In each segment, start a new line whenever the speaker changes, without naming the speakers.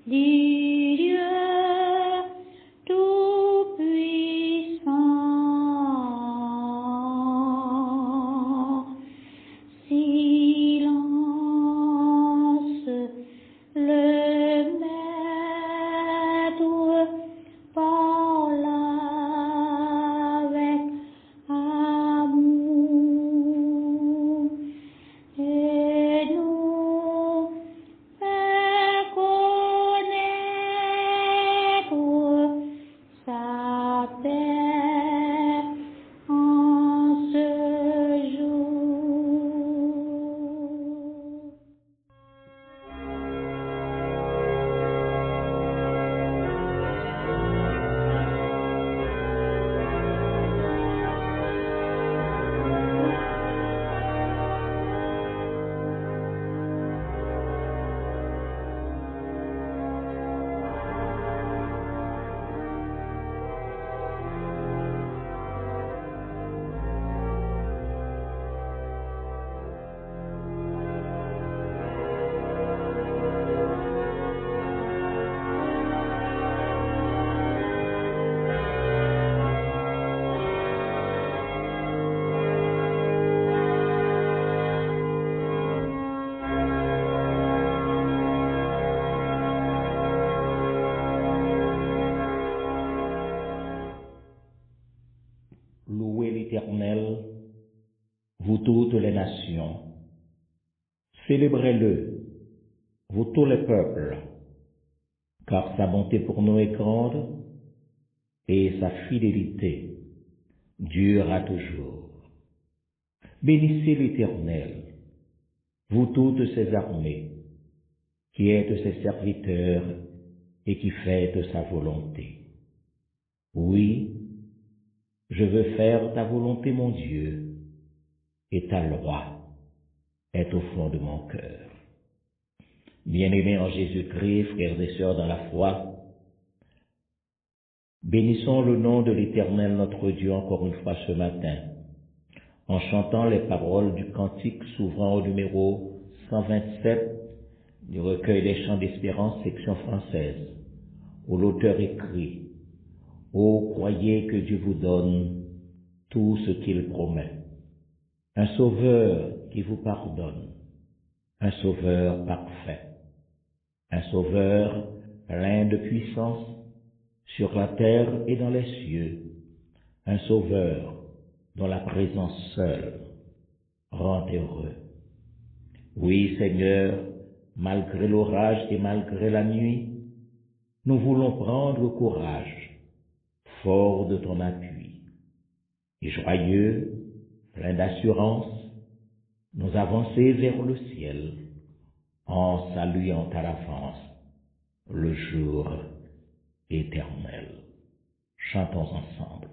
du Dieu Tout-Puissant. Silence, le Maître parle avec amour et nous fait connaître sa paix en ce jour.
Louez l'Éternel, vous toutes les nations. Célébrez-le, vous tous les peuples, car sa bonté pour nous est grande et sa fidélité dure à toujours. Bénissez l'Éternel, vous toutes ses armées, qui êtes ses serviteurs et qui faites sa volonté. Oui, je veux faire ta volonté, mon Dieu, et ta loi est au fond de mon cœur. Bien-aimés en Jésus-Christ, frères et sœurs dans la foi, bénissons le nom de l'Éternel notre Dieu encore une fois ce matin, en chantant les paroles du cantique s'ouvrant au numéro 127 du recueil des chants d'espérance, section française, où l'auteur écrit « Ô croyez que Dieu vous donne tout ce qu'il promet, un sauveur qui vous pardonne, un sauveur parfait, un sauveur plein de puissance sur la terre et dans les cieux, un sauveur dont la présence seule rend heureux. Oui, Seigneur, malgré l'orage et malgré la nuit, nous voulons prendre courage, fort de ton appui. Et joyeux, plein d'assurance, nous avancer vers le ciel, en saluant à l'avance le jour éternel. Chantons ensemble.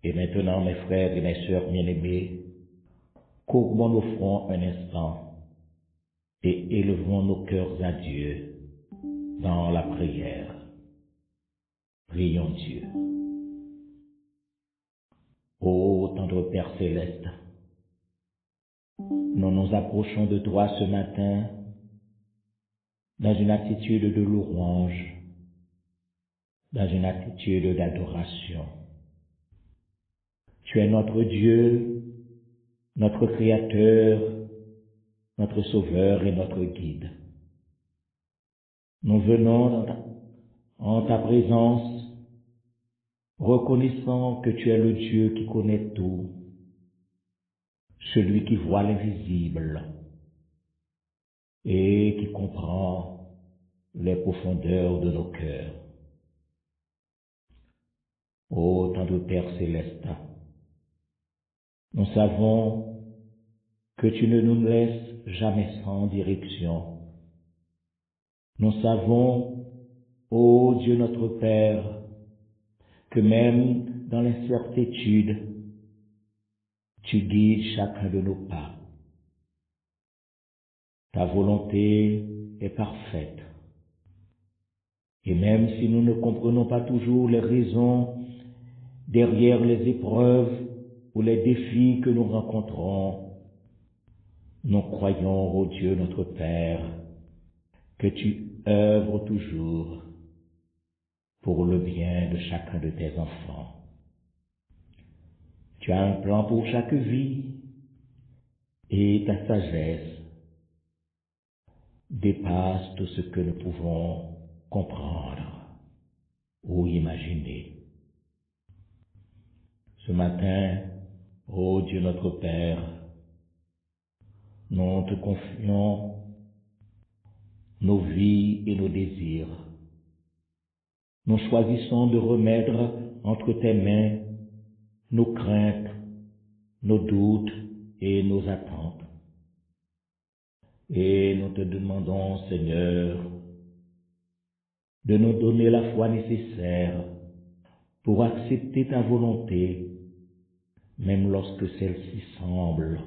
Et maintenant, mes frères et mes sœurs bien-aimés, courbons nos fronts un instant et élevons nos cœurs à Dieu dans la prière. Prions Dieu. Ô tendre Père céleste, nous nous approchons de toi ce matin dans une attitude de louange, dans une attitude d'adoration. Tu es notre Dieu, notre Créateur, notre Sauveur et notre Guide. Nous venons en ta présence, reconnaissant que tu es le Dieu qui connaît tout, celui qui voit l'invisible et qui comprend les profondeurs de nos cœurs. Ô tendre Père céleste, nous savons que tu ne nous laisses jamais sans direction. Nous savons, ô Dieu notre Père, que même dans l'incertitude, tu guides chacun de nos pas. Ta volonté est parfaite. Et même si nous ne comprenons pas toujours les raisons derrière les épreuves ou les défis que nous rencontrons, nous croyons, ô Dieu notre Père, que tu œuvres toujours pour le bien de chacun de tes enfants. Tu as un plan pour chaque vie et ta sagesse dépasse tout ce que nous pouvons comprendre ou imaginer. Ce matin, ô Dieu notre Père, nous te confions nos vies et nos désirs. Nous choisissons de remettre entre tes mains nos craintes, nos doutes et nos attentes. Et nous te demandons, Seigneur, de nous donner la foi nécessaire pour accepter ta volonté, même lorsque celle-ci semble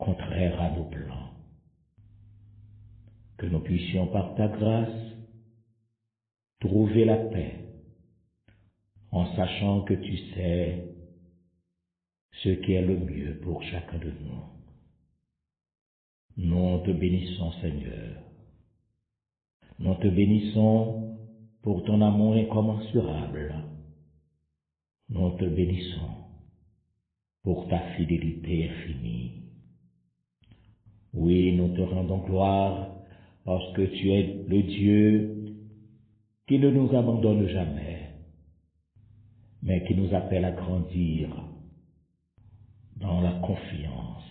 contraire à nos plans. Que nous puissions, par ta grâce, trouver la paix, en sachant que tu sais ce qui est le mieux pour chacun de nous. Nous te bénissons, Seigneur. Nous te bénissons pour ton amour incommensurable. Nous te bénissons pour ta fidélité infinie. Oui, nous te rendons gloire parce que tu es le Dieu qui ne nous abandonne jamais, mais qui nous appelle à grandir dans la confiance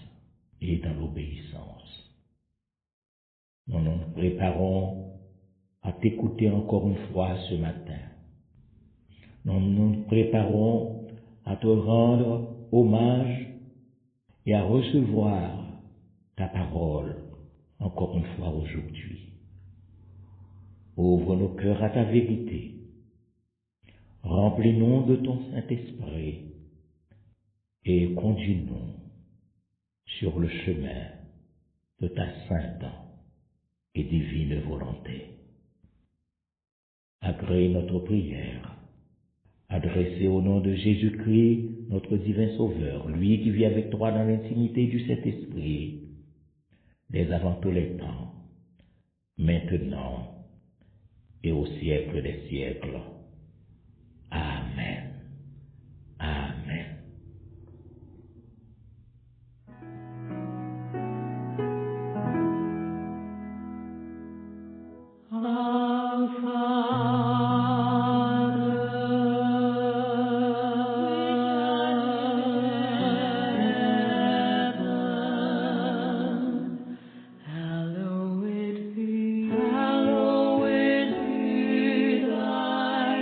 et dans l'obéissance. Nous nous préparons à t'écouter encore une fois ce matin. Nous nous préparons à te rendre hommage et à recevoir ta parole encore une fois aujourd'hui. Ouvre nos cœurs à ta vérité. Remplis-nous de ton Saint-Esprit et conduis-nous sur le chemin de ta sainte et divine volonté. Agrée notre prière, adressée au nom de Jésus-Christ, notre divin Sauveur, lui qui vit avec toi dans l'intimité du Saint-Esprit, dès avant tous les temps, maintenant et au siècle des siècles. Amen. Amen.
Hallowed be thy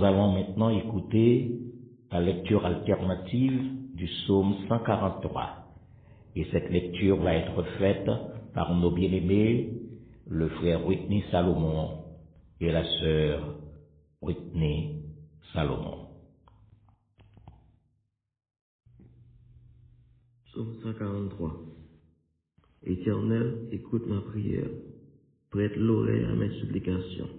Nous allons maintenant écouter la lecture alternative du psaume 143. Et cette lecture va être faite par nos bien-aimés, le frère Whitney Salomon et la sœur Whitney Salomon.
Psaume 143. Éternel, écoute ma prière. Prête l'oreille à mes supplications.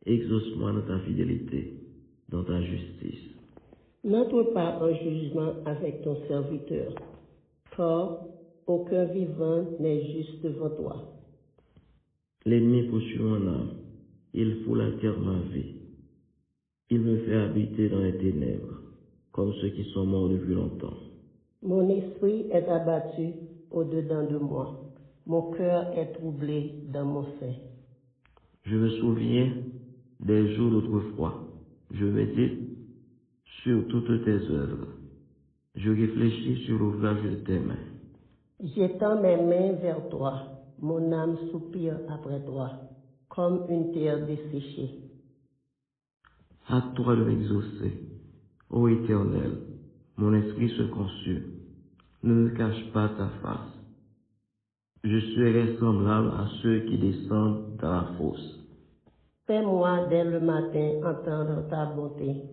Exauce-moi dans ta fidélité, dans ta justice.
N'entre pas en jugement avec ton serviteur, car aucun vivant n'est juste devant toi.
L'ennemi poursuit mon âme, il foule à terre ma vie. Il me fait habiter dans les ténèbres, comme ceux qui sont morts depuis longtemps.
Mon esprit est abattu au-dedans de moi. Mon cœur est troublé dans mon sein.
Je me souviens des jours d'autrefois. Je médite sur toutes tes œuvres. Je réfléchis sur l'ouvrage de tes mains.
J'étends mes mains vers toi. Mon âme soupire après toi, comme une terre desséchée.
Hâte-toi de m'exaucer, ô Éternel. Mon esprit se consume. Ne me cache pas ta face. Je serai semblable à ceux qui descendent dans la fosse.
Fais-moi dès le matin entendre ta bonté,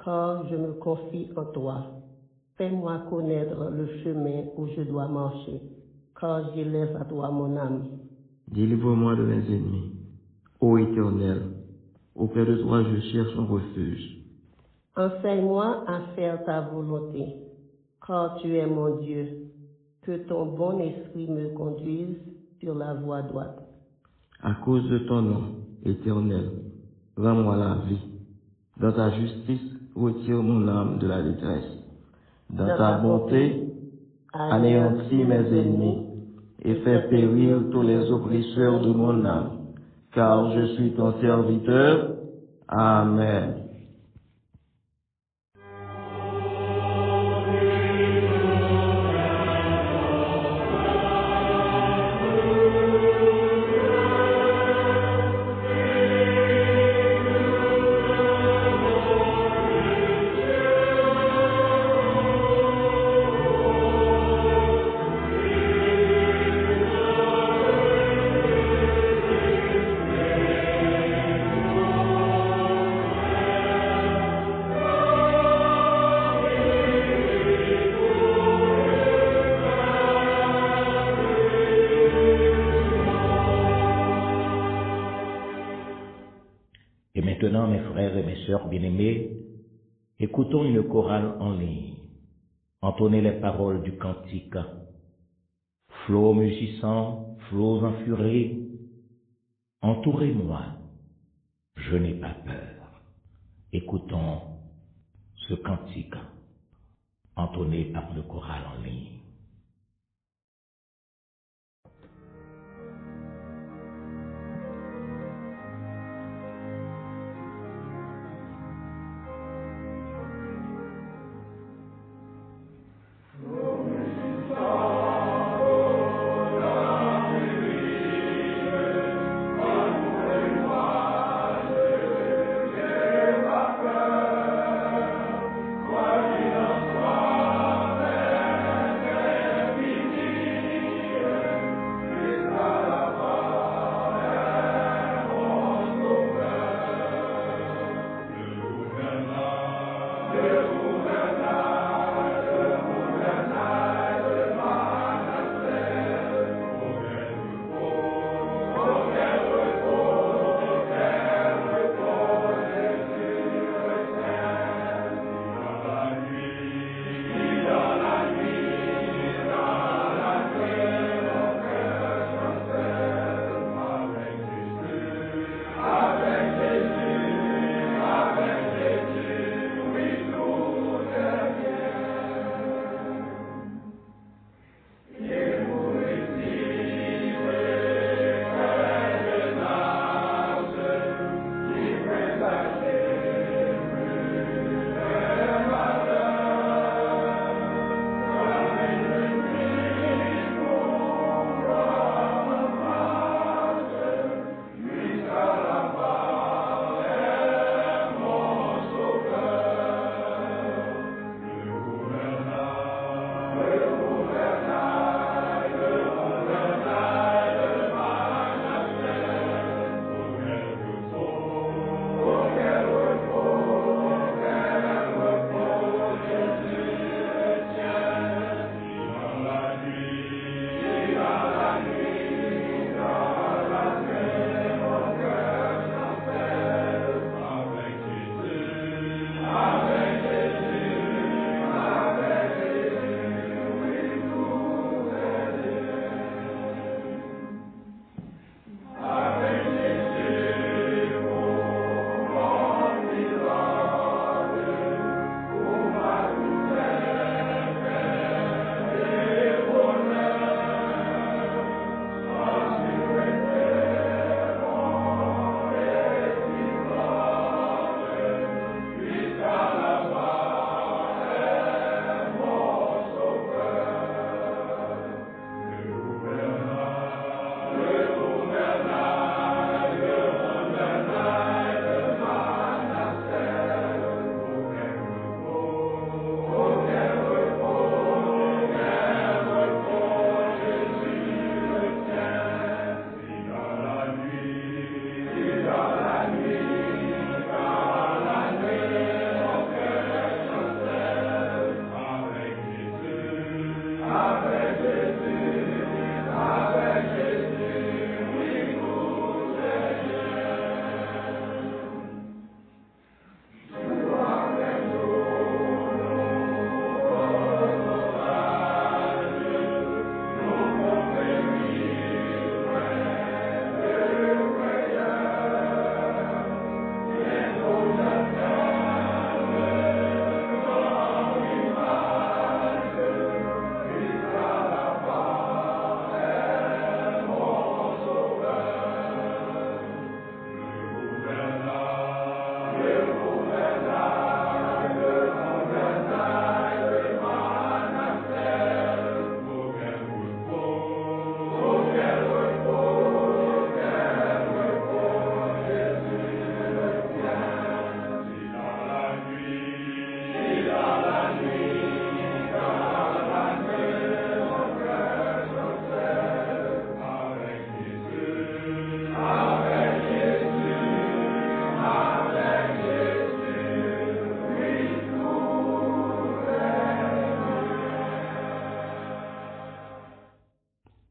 car je me confie en toi. Fais-moi connaître le chemin où je dois marcher, car j'élève à toi mon âme.
Délivre-moi de mes ennemis, ô Éternel. Auprès de toi, je cherche un refuge.
Enseigne-moi à faire ta volonté, car tu es mon Dieu. Que ton bon esprit me conduise sur la voie droite.
À cause de ton nom, Éternel, rends-moi la vie. Dans ta justice, retire mon âme de la détresse. Dans ta bonté, anéantis mes ennemis et fais périr tous les oppresseurs de mon âme, car je suis ton serviteur. Amen.
Et maintenant, mes frères et mes sœurs bien-aimés, écoutons une chorale en ligne. Entonnez les paroles du cantique. Flots mugissants, flots enfurés, entourez-moi, je n'ai pas peur. Écoutons ce cantique entonné par le choral en ligne.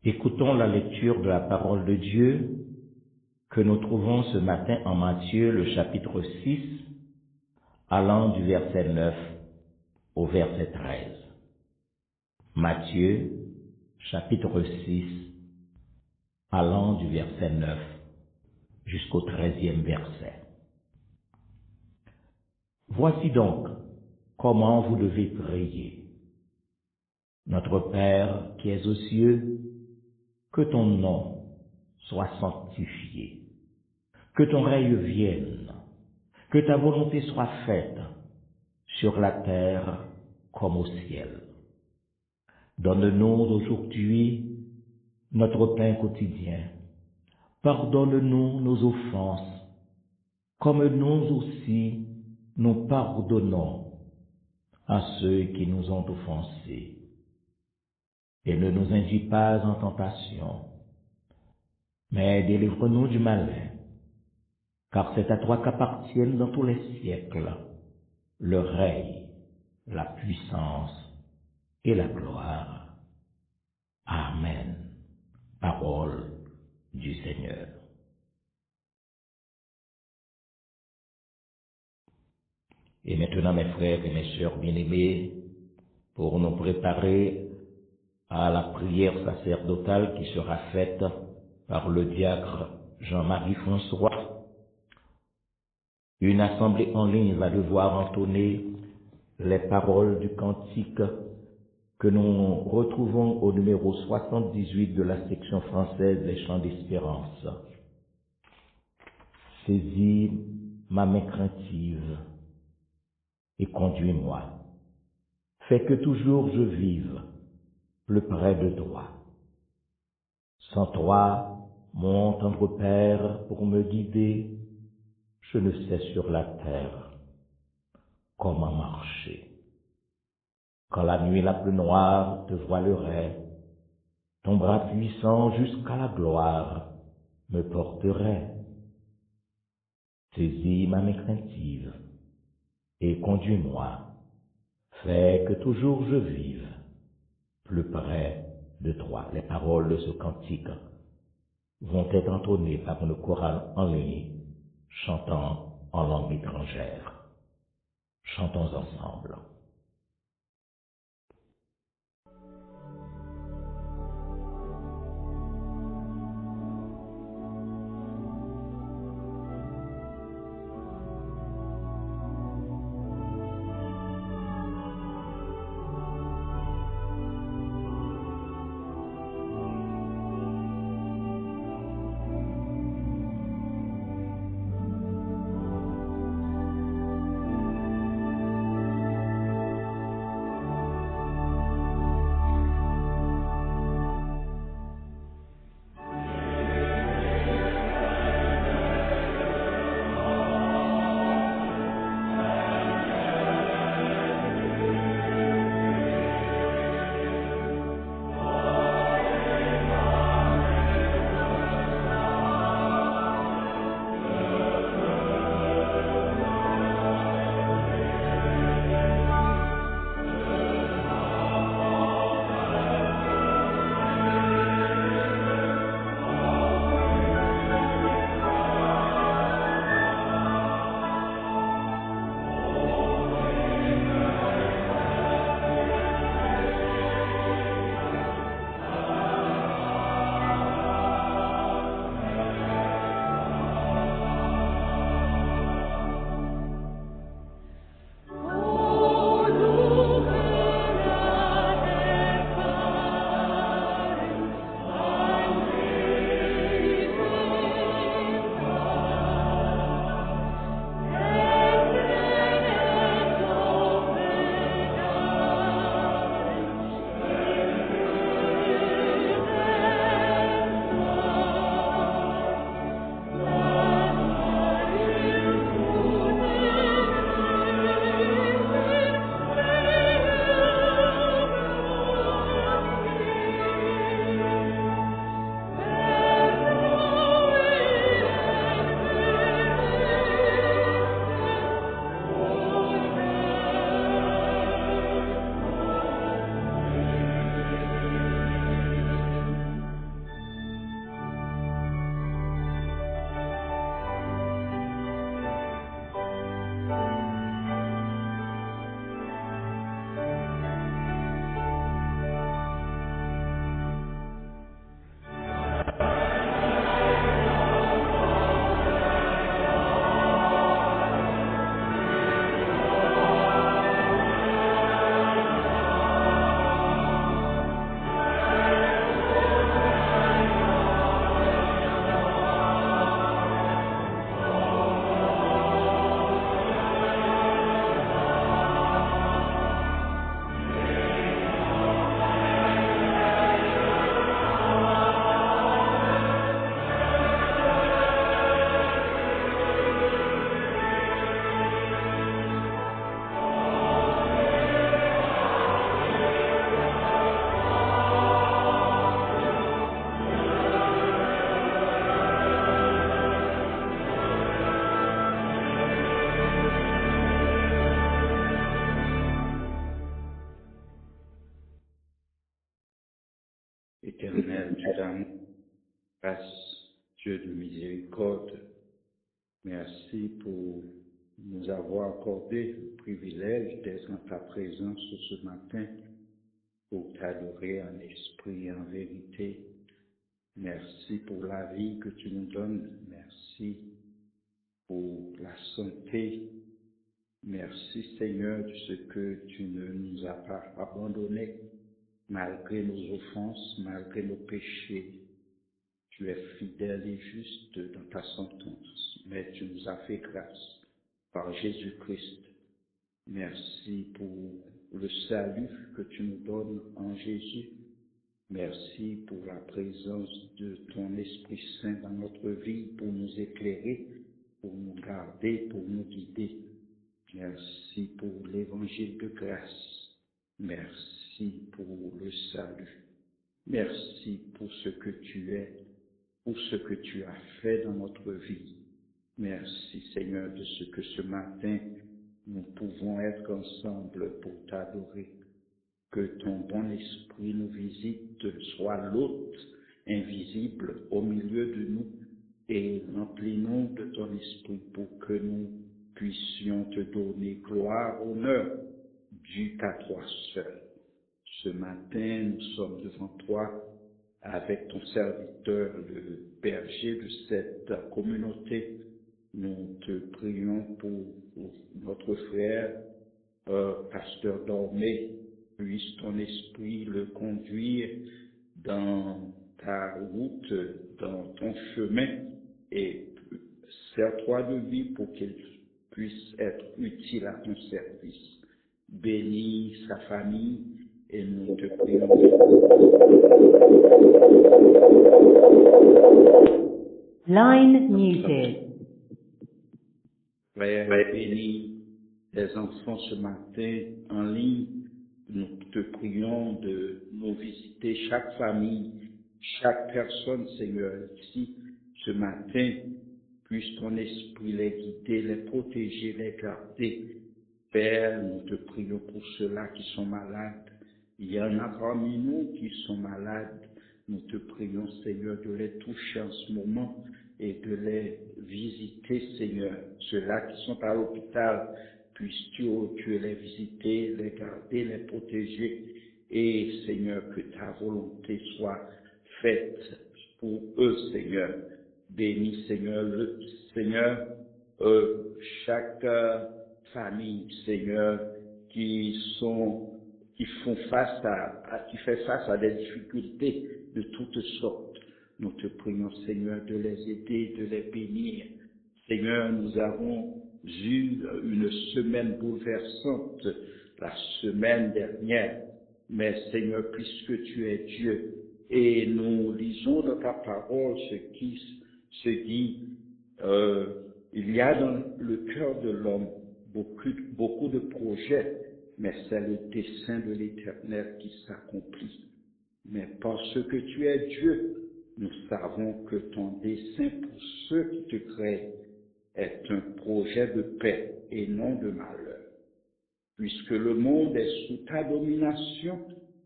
Écoutons la lecture de la parole de Dieu que nous trouvons ce matin en Matthieu, le chapitre 6, allant du verset 9 au verset 13. Matthieu, chapitre 6, allant du verset 9 jusqu'au 13e verset. Voici donc comment vous devez prier. Notre Père qui es aux cieux, que ton nom soit sanctifié, que ton règne vienne, que ta volonté soit faite sur la terre comme au ciel. Donne-nous aujourd'hui notre pain quotidien. Pardonne-nous nos offenses, comme nous aussi nous pardonnons à ceux qui nous ont offensés. Et ne nous induis pas en tentation, mais délivre-nous du malin, car c'est à toi qu'appartiennent dans tous les siècles le règne, la puissance et la gloire. Amen. Parole du Seigneur. Et maintenant, mes frères et mes sœurs bien-aimés, pour nous préparer à la prière sacerdotale qui sera faite par le diacre Jean-Marie François, une assemblée en ligne va devoir entonner les paroles du cantique que nous retrouvons au numéro 78 de la section française des chants d'espérance. Saisis ma main craintive et conduis-moi. Fais que toujours je vive plus près de toi. Sans toi, mon tendre Père, pour me guider, je ne sais sur la terre comment marcher. Quand la nuit la plus noire te voilerait, ton bras puissant jusqu'à la gloire me porterait. Saisis ma main craintive et conduis-moi. Fais que toujours je vive plus près de toi. Les paroles de ce cantique vont être entonnées par une chorale en ligne, chantant en langue étrangère. Chantons ensemble.
Éternel Dieu d'amour, grâce, Dieu de miséricorde, merci pour nous avoir accordé le privilège d'être en ta présence ce matin pour t'adorer en esprit et en vérité. Merci pour la vie que tu nous donnes. Merci pour la santé. Merci Seigneur de ce que tu ne nous as pas abandonnés malgré nos offenses, malgré nos péchés. Tu es fidèle et juste dans ta sentence, mais tu nous as fait grâce par Jésus-Christ. Merci pour le salut que tu nous donnes en Jésus. Merci pour la présence de ton Esprit Saint dans notre vie pour nous éclairer, pour nous garder, pour nous guider. Merci pour l'évangile de grâce. Merci pour le salut. Merci pour ce que tu es, pour ce que tu as fait dans notre vie. Merci Seigneur de ce que ce matin nous pouvons être ensemble pour t'adorer. Que ton bon esprit nous visite, soit l'hôte invisible au milieu de nous et remplis-nous de ton esprit pour que nous puissions te donner gloire, honneur, dû qu'à toi seul. Ce matin, nous sommes devant toi avec ton serviteur, le berger de cette communauté. Nous te prions pour notre frère, pasteur Dormé. Puisse ton esprit le conduire dans ta route, dans ton chemin, et sers-toi de lui pour qu'il puisse être utile à ton service. Bénis sa famille et nous te prions.
Line muted.
Frère, bénis les enfants ce matin en ligne. Nous te prions de nous visiter chaque famille, chaque personne, Seigneur, ici, ce matin. Puisse ton esprit les guider, les protéger, les garder. Père, nous te prions pour ceux-là qui sont malades. Il y en a parmi nous qui sont malades. Nous te prions, Seigneur, de les toucher en ce moment et de les visiter, Seigneur. Ceux-là qui sont à l'hôpital, puisses-tu, oh Dieu, les visiter, les garder, les protéger. Et, Seigneur, que ta volonté soit faite pour eux, Seigneur. Bénis, Seigneur, Seigneur, euh, chaque famille, Seigneur, qui font qui fait face à des difficultés de toutes sortes. Nous te prions, Seigneur, de les aider, de les bénir. Seigneur, nous avons eu une semaine bouleversante la semaine dernière. Mais Seigneur, puisque tu es Dieu, et nous lisons dans ta parole ce qui se dit, euh, il y a dans le cœur de l'homme beaucoup de projets, mais c'est le dessein de l'Éternel qui s'accomplit. Mais parce que tu es Dieu, nous savons que ton dessein pour ceux qui te créent est un projet de paix et non de malheur. Puisque le monde est sous ta domination,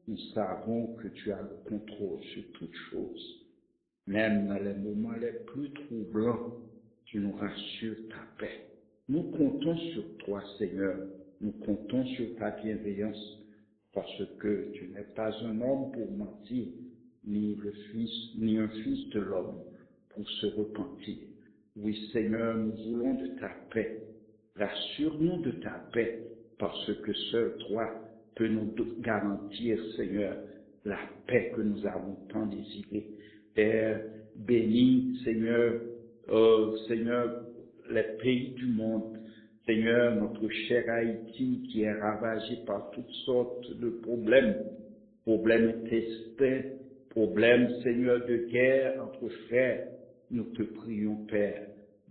nous savons que tu as le contrôle sur toutes choses. Même dans les moments les plus troublants, tu nous rassures ta paix. Nous comptons sur toi, Seigneur. Nous comptons sur ta bienveillance, parce que tu n'es pas un homme pour mentir, ni un fils de l'homme pour se repentir. Oui, Seigneur, nous voulons de ta paix. Rassure-nous de ta paix, parce que seul toi peux nous garantir, Seigneur, la paix que nous avons tant désirée. Père, bénis, Seigneur, Seigneur, les pays du monde. Seigneur, notre cher Haïti qui est ravagé par toutes sortes de problèmes intestins, problèmes, Seigneur, de guerre entre frères. Nous te prions, Père,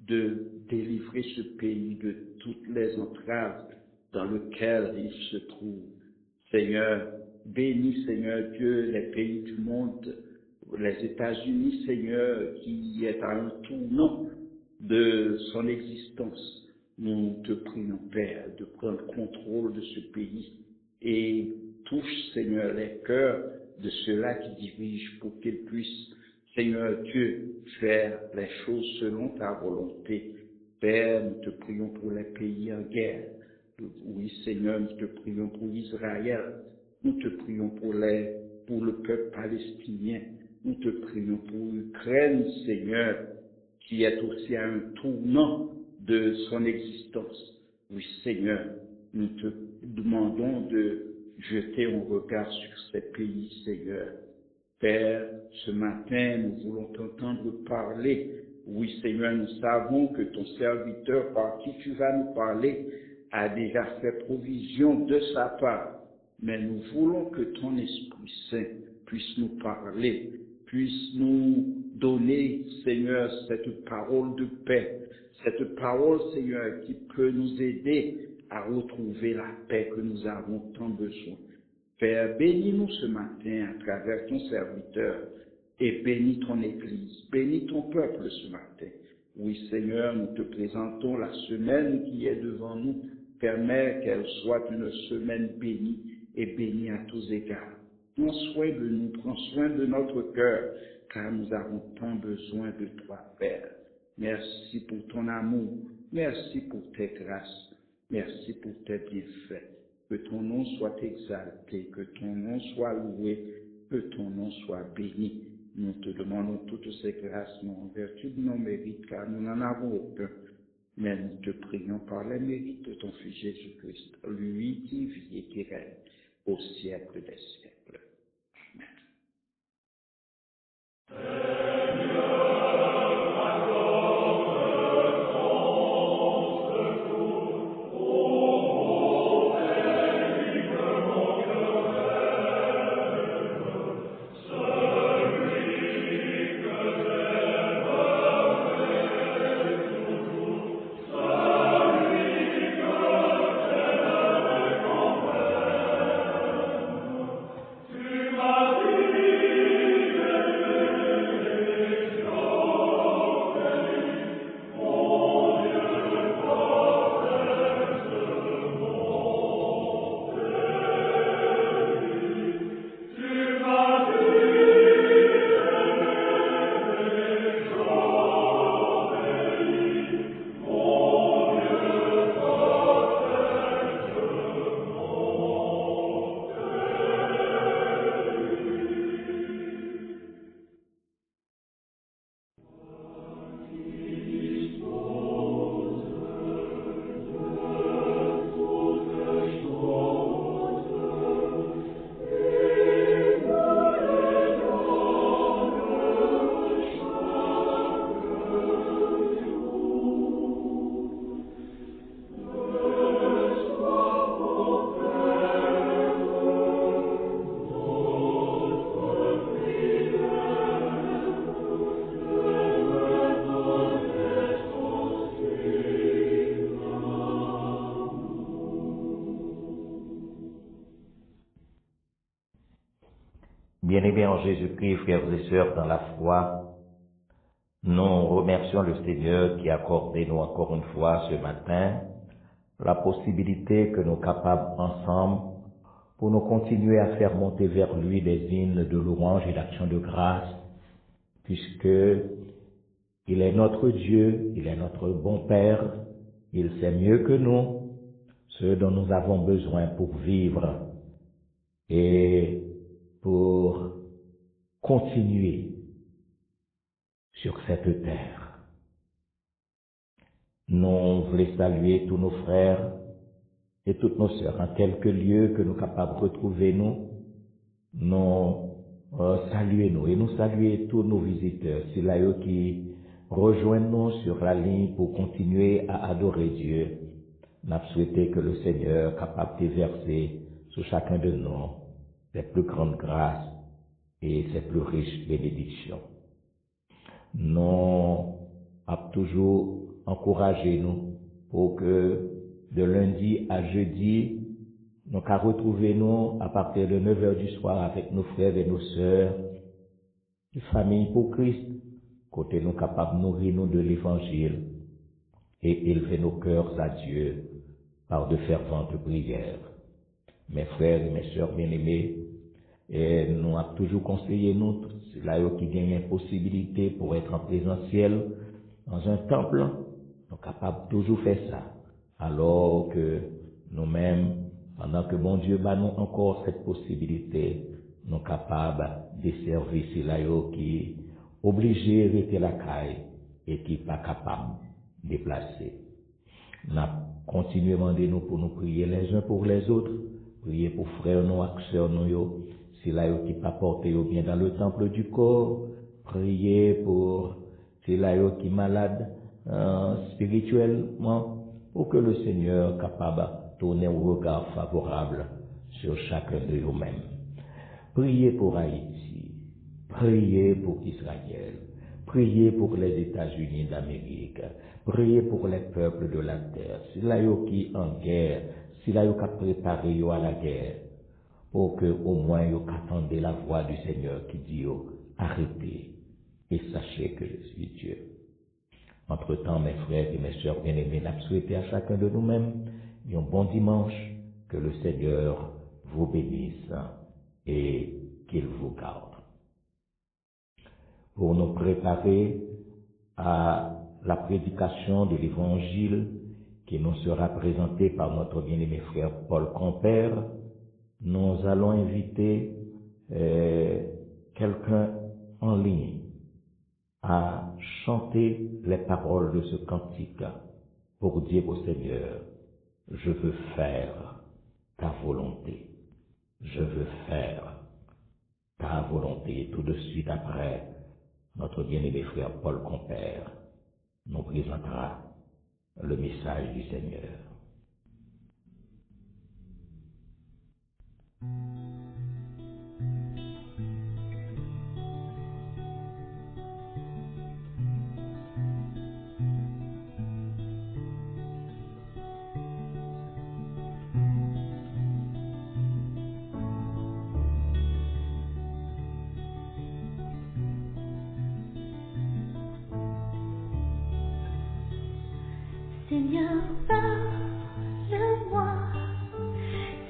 de délivrer ce pays de toutes les entraves dans lesquelles il se trouve. Seigneur, bénis, Seigneur Dieu, les pays du monde, les États-Unis, Seigneur, qui est à un tournant de son existence. Nous te prions, Père, de prendre contrôle de ce pays et touche, Seigneur, les cœurs de ceux-là qui dirigent pour qu'ils puissent, Seigneur Dieu, faire les choses selon ta volonté. Père, nous te prions pour les pays en guerre. Oui, Seigneur, nous te prions pour Israël. Nous te prions pour le peuple palestinien. Nous te prions pour l'Ukraine, Seigneur, qui est aussi à un tournant de son existence. Oui, Seigneur, nous te demandons de jeter un regard sur ces pays, Seigneur. Père, ce matin, nous voulons t'entendre parler. Oui, Seigneur, nous savons que ton serviteur par qui tu vas nous parler a déjà fait provision de sa part. Mais nous voulons que ton Esprit Saint puisse nous parler, puisse nous donner, Seigneur, cette parole de paix, cette parole, Seigneur, qui peut nous aider à retrouver la paix que nous avons tant besoin. Père, bénis-nous ce matin à travers ton serviteur et bénis ton Église, bénis ton peuple ce matin. Oui, Seigneur, nous te présentons la semaine qui est devant nous. Permets qu'elle soit une semaine bénie et bénie à tous égards. Prends soin de nous, prends soin de notre cœur, car nous avons tant besoin de toi, Père. Merci pour ton amour, merci pour tes grâces, merci pour tes bienfaits. Que ton nom soit exalté, que ton nom soit loué, que ton nom soit béni. Nous te demandons toutes ces grâces, non en vertu de nos mérites, car nous n'en avons aucun. Mais nous te prions par les mérites de ton Fils Jésus-Christ, lui qui vit et qui règne au siècle des siècles. Amen.
Bien-aimés en Jésus-Christ, frères et sœurs dans la foi, nous remercions le Seigneur qui a accordé nous encore une fois ce matin la possibilité que nous capables ensemble pour nous continuer à faire monter vers lui des hymnes de louange et d'action de grâce, puisque il est notre Dieu, il est notre bon Père, il sait mieux que nous ce dont nous avons besoin pour vivre et pour continuer sur cette terre. Nous voulons saluer tous nos frères et toutes nos sœurs en quelque lieu que nous capables de retrouver nous saluer nous et nous saluer tous nos visiteurs, c'est là eux qui rejoignent nous sur la ligne pour continuer à adorer Dieu. Nous souhaitons que le Seigneur capable de verser sur chacun de nous ses plus grandes grâces et ses plus riches bénédictions. Nous avons toujours encouragé nous pour que de lundi à jeudi, nous allons retrouver nous à partir de 9h du soir avec nos frères et nos sœurs de famille pour Christ, côté nous capables de nourrir nous de l'évangile et élever nos cœurs à Dieu par de ferventes prières. Mes frères et mes sœurs bien-aimés, et nous avons toujours conseillé nous, c'est là qui gagne une possibilité pour être en présentiel dans un temple, nous sommes capables de toujours faire ça. Alors que nous-mêmes, pendant que bon Dieu bat nous encore cette possibilité, nous sommes capables de servir c'est là qui obligé de rester la caille et qui n'est pas capable de déplacer. Nous continuons à demander nous pour nous prier les uns pour les autres, prier pour frères nous, sœurs nous, c'est là qui pas porter au bien dans le temple du corps, prier pour c'est là qui est malade spirituellement, pour que le Seigneur capable de tourner un regard favorable sur chacun de nous-mêmes. Priez pour Haïti, priez pour Israël, priez pour les États-Unis d'Amérique, priez pour les peuples de la terre, c'est là qui est en guerre, c'est là qui a préparé à la guerre. pour que au moins vous attendez la voix du Seigneur qui dit arrêtez et sachez que je suis Dieu. Entre-temps, mes frères et mes sœurs bien-aimés, n'a souhaité à chacun de nous-mêmes un bon dimanche, que le Seigneur vous bénisse et qu'il vous garde. Pour nous préparer à la prédication de l'Évangile qui nous sera présentée par notre bien-aimé frère Paul Compère, nous allons inviter quelqu'un en ligne à chanter les paroles de ce cantique pour dire au Seigneur, je veux faire ta volonté. Je veux faire ta volonté. Tout de suite après, notre bien-aimé frère Paul Compère nous présentera le message du Seigneur.
Seigneur, parle-moi.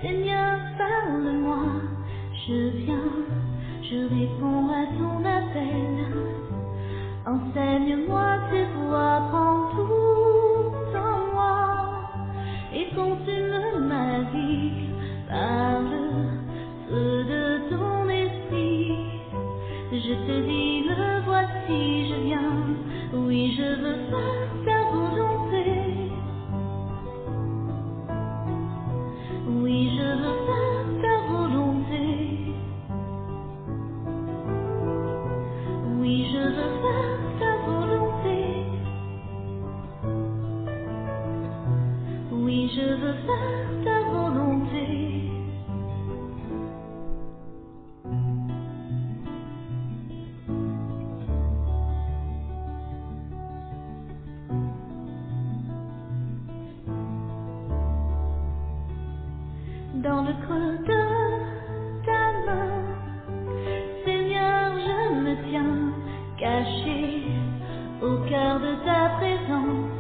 Seigneur, parle-moi. Je viens, je réponds à ton appel. Enseigne-moi tes voies, prends tout en moi. Et consume ma vie, parle feu de ton esprit. Je te dis, me voici, je viens. Oui, je veux faire ta volonté. Oui, je veux faire ta volonté. Oui, je veux faire ta volonté. Oui, je veux faire ta volonté. Dans le creux de ta main, Seigneur, je me tiens caché au cœur de ta présence.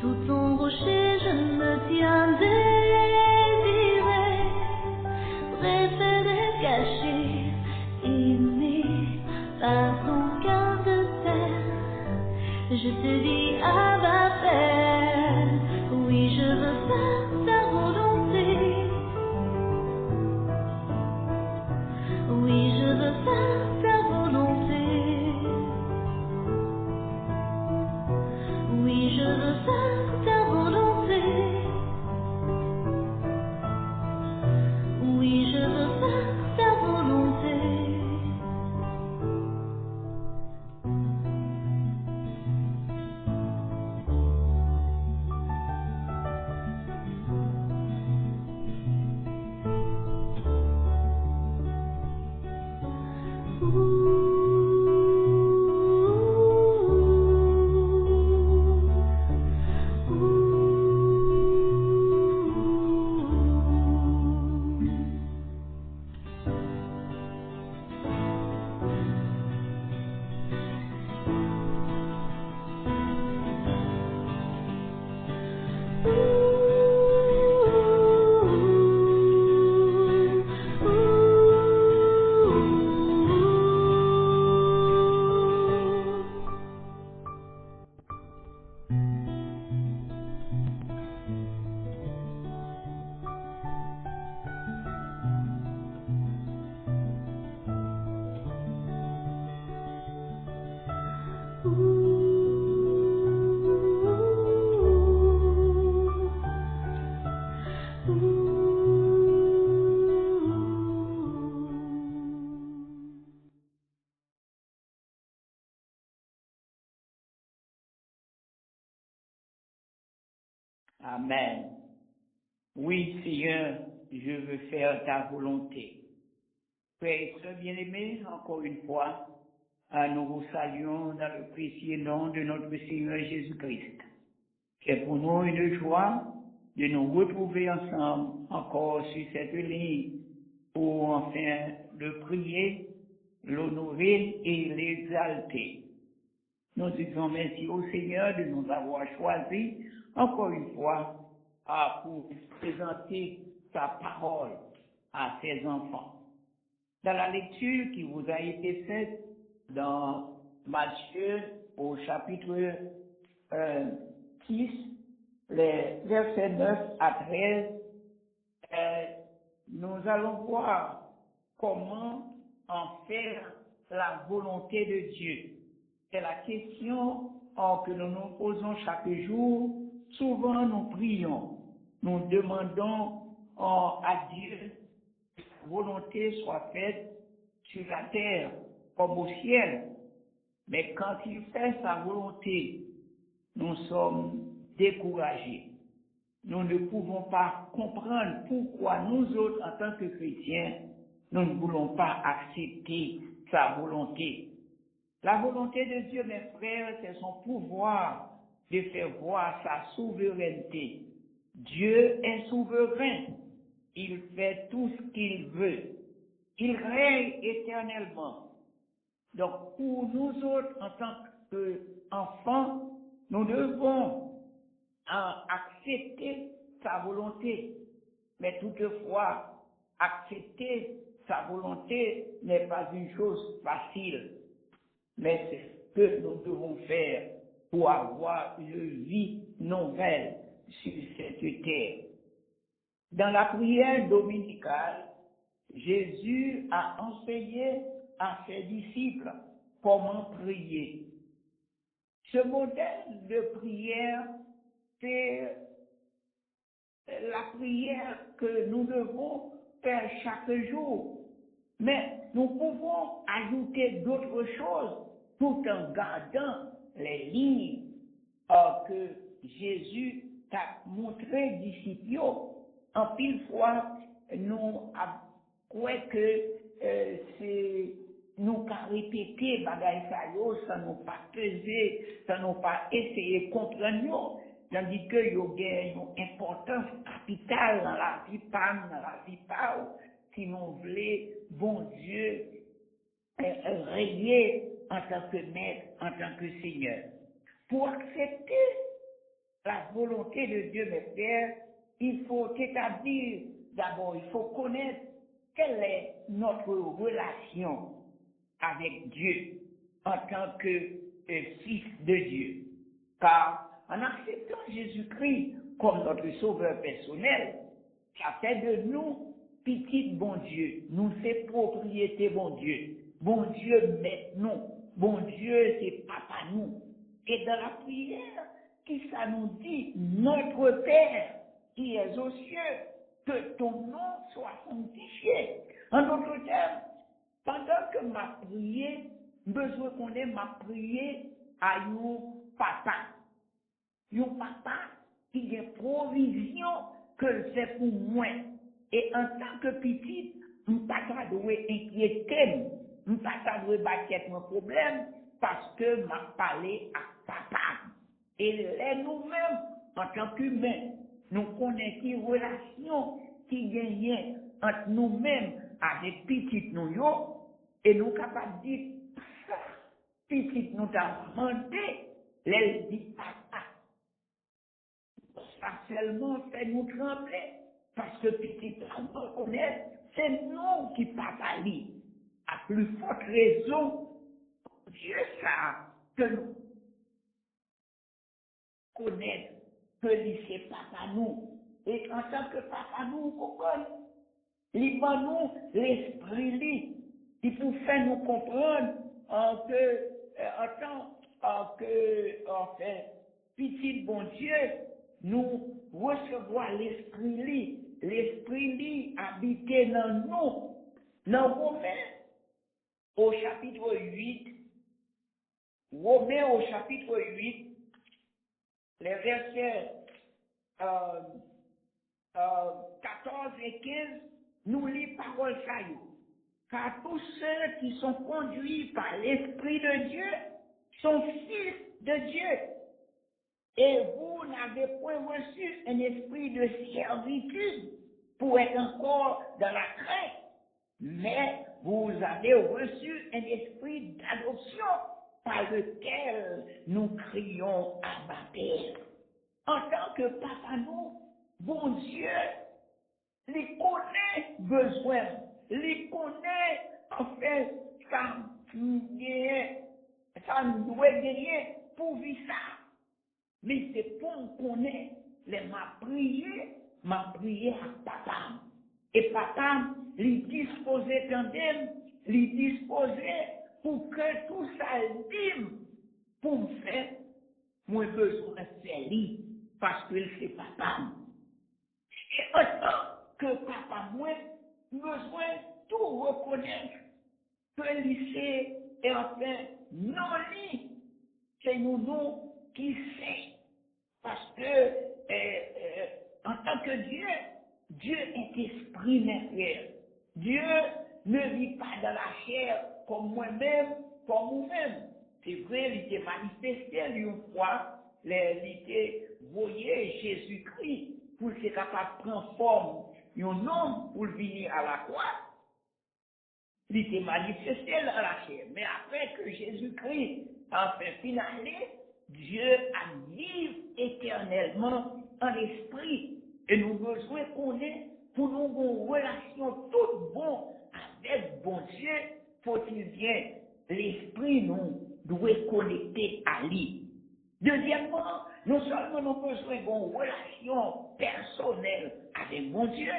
Sous ton rocher, je me tiens désiré, préféré, caché, aimé par ton cœur de terre. Je te dis, Abba, Père, oui, je veux faire ta volonté. Oui, je veux faire ta volonté. Oui, je veux faire ta volonté. Oui, je veux faire ta volonté.
Amen. Oui, Seigneur, je veux faire ta volonté. Frères et sœurs bien-aimés, encore une fois, nous vous saluons dans le précieux nom de notre Seigneur Jésus-Christ. C'est pour nous une joie de nous retrouver ensemble encore sur cette ligne pour enfin le prier, l'honorer et l'exalter. Nous disons merci au Seigneur de nous avoir choisis, encore une fois, pour présenter sa parole à ses enfants. Dans la lecture qui vous a été faite dans Matthieu au chapitre 6, les versets 9 à 13, nous allons voir comment en faire la volonté de Dieu. C'est la question que nous nous posons chaque jour. Souvent, nous prions, nous demandons à Dieu que sa volonté soit faite sur la terre comme au ciel. Mais quand il fait sa volonté, nous sommes découragés. Nous ne pouvons pas comprendre pourquoi nous autres, en tant que chrétiens, nous ne voulons pas accepter sa volonté. La volonté de Dieu, mes frères, c'est son pouvoir de faire voir sa souveraineté. Dieu est souverain. Il fait tout ce qu'il veut. Il règne éternellement. Donc, pour nous autres, en tant qu'enfants, nous devons accepter sa volonté. Mais toutefois, accepter sa volonté n'est pas une chose facile. Mais c'est ce que nous devons faire pour avoir une vie nouvelle sur cette terre. Dans la prière dominicale, Jésus a enseigné à ses disciples comment prier. Ce modèle de prière, c'est la prière que nous devons faire chaque jour. Mais nous pouvons ajouter d'autres choses tout en gardant les lignes que Jésus t'a montré disciples. En pile fois, nous croyons que c'est nous qu'à répéter bagaille ça yo, ça nous pas peser, ça nous pas essayer de comprendre. Tandis que yo gagne une importance capitale dans la vie PAM, dans la vie PAO, si nous voulons, bon Dieu, régner en tant que maître, en tant que Seigneur. Pour accepter la volonté de Dieu, mes frères, il faut établir, d'abord, il faut connaître quelle est notre relation avec Dieu en tant que fils de Dieu. Car en acceptant Jésus-Christ comme notre sauveur personnel, ça fait de nous petit bon Dieu. Nous, c'est propriété bon Dieu. Bon Dieu, nous. Bon Dieu, c'est papa nous. Et dans la prière, qui ça nous dit, notre Père qui est aux cieux, que ton nom soit sanctifié. En d'autres termes, pendant que ma prière, besoin qu'on ait ma prière à un papa. Un papa qui a provision que le fait pour moi. Et en tant que petit, je ne pas doit inquiéter, je ne pas doit battre mon problème parce que m'a parlé à papa. Et là, nous-mêmes, en tant qu'humains, nous connaissons une relation qui gagne entre nous-mêmes avec petit nous, et nous capables de dire, ça, petit nous t'a demandé, elle dit papa. Ça seulement fait nous trembler, parce que petit nous reconnaît, c'est nous qui papa lit. À plus forte raison, Dieu ça, que nous connaissons, que lui c'est papa nous. Et en tant que papa nous, vous comprenez? Liban nous, l'esprit lit. Il pour faire nous comprendre que, en tant que, enfin, petit bon Dieu, nous recevoir l'esprit lit. L'esprit lit habité dans nous. Dans Romains, au chapitre 8, Romains au chapitre 8, les versets 14 et 15, nous lit parole ça yo. Car tous ceux qui sont conduits par l'Esprit de Dieu sont fils de Dieu. Et vous n'avez point reçu un esprit de servitude pour être encore dans la crainte, mais vous avez reçu un esprit d'adoption par lequel nous crions Abba Père. En tant que papa, nous, bon Dieu, il connaît besoin, il connaît en fait ça nous doit gagner pour vivre ça. Mais c'est pour nous connaître, m'a prié à papa. Et papa, lui disposait tandem, lui disposait pour que tout ça dîme pour me faire, moi besoin de faire lui, parce que c'est papa. Et autant que papa, moi, besoin de tout reconnaître que le lycée est enfin non lit, c'est nous qui sait. Parce que, en tant que Dieu, Dieu est esprit, mes frères. Dieu ne vit pas dans la chair comme moi-même, comme vous-même. C'est vrai, il était manifesté une fois, il était voyé Jésus-Christ pour être capable de prendre forme un homme pour venir à la croix. Il était manifesté dans la chair. Mais après que Jésus-Christ a fait finaler, Dieu a vivre éternellement en esprit. Et nous besoin qu'on ait pour nous une relation toute bonne avec bon Dieu, faut-il bien l'esprit nous doit connecter à lui. Deuxièmement, non seulement nous avons besoin d'une relation personnelle avec mon Dieu,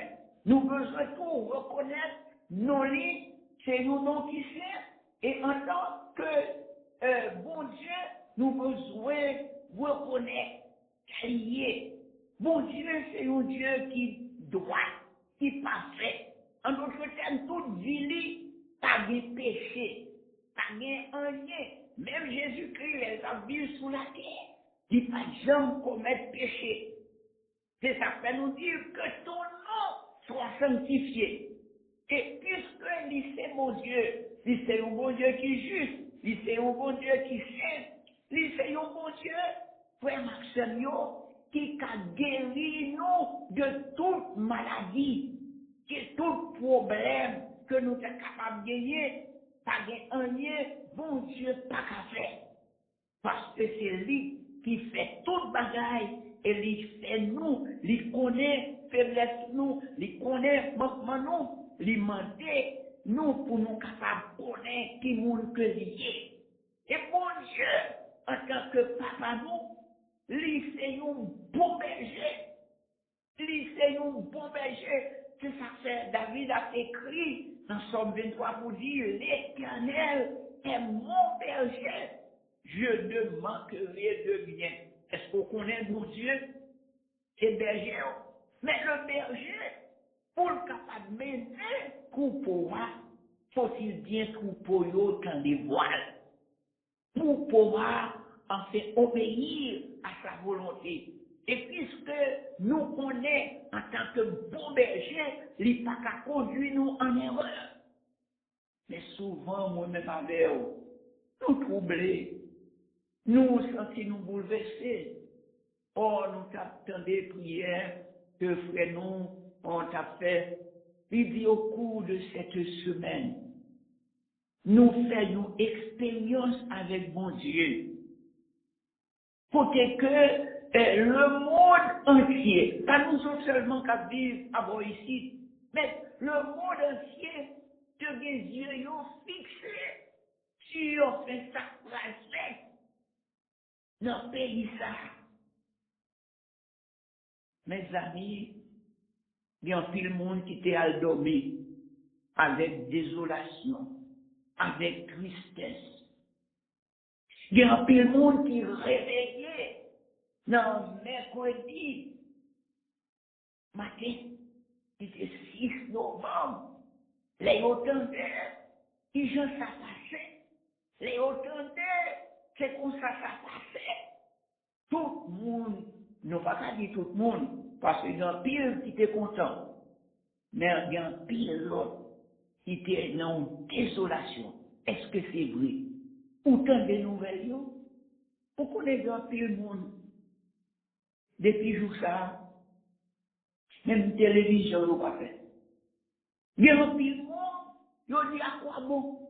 nous avons besoin de tout reconnaître nos lits, c'est nous non qui sert, et en tant que bon Dieu, nous avons besoin de reconnaître qu'il est. Bon Dieu, c'est un Dieu qui doit, qui est parfait. En d'autres termes, toute vie, pas de péché. Pas un rien. Même Jésus-Christ, les a vus sous la terre. Il n'a pas jamais commettre péché. C'est ça fait nous dire que ton nom soit sanctifié. Et puisque lui c'est mon Dieu, lui c'est un bon Dieu qui est juste, lui c'est un bon Dieu qui est saint, lui c'est un bon Dieu, frère Maxime, qui a guéri nous de toute maladie, de tout problème que nous sommes capables de gagner, pas un lien, bon Dieu, pas qu'à faire. Parce que c'est lui qui fait toute bagaille et lui fait nous, lui connaît faiblesse nous, lui connaît manquement nous, lui mentait nous pour nous capables de connaître qui monde que lié. Et bon Dieu, en tant que papa nous, lui c'est un bon berger. Lui, c'est un bon berger. C'est ça fait, David a écrit dans Somme 23 pour dire, l'Éternel est mon berger. Je ne manquerai de rien. Est-ce qu'on connaît mon Dieu? C'est berger. Mais le berger, pour le capable de mener troupeau, faut-il bien troupeau dans les voiles? Pour pouvoir en fait obéir à sa volonté. Et puisque nous connaissons en tant que bon berger, il n'a pas qu'à conduire nous en erreur. Mais souvent, moi-même avec eux, nous troublés, nous sentis nous bouleversés. Oh, nous t'attendons des prières que frère nous, on t'a fait. Il dit au cours de cette semaine, nous faisons expérience avec mon Dieu. Côté que le monde entier, pas nous autres seulement qui vivons à ici, mais le monde entier, de des yeux fixés sur fait ça fait dans le pays ça. Mes amis, il y a un pile monde qui était à dormir avec désolation, avec tristesse. Il y a un pile monde qui réveillé dans mercredi matin. C'était 6 novembre, les autantaires, ils ont ça passé. Les autantaires, c'est comme ça passait. Tout le monde, non pas qu'à dire tout le monde, parce qu'il y a un pile qui était content, mais il y a un pile l'autre qui était dans une désolation. Est-ce que c'est vrai? Autant de nouvelles, yo, vous connaissez un pile monde, depuis jour ça, même télévision, vous pas fait. Il y a un pile monde, Yo dit à quoi bon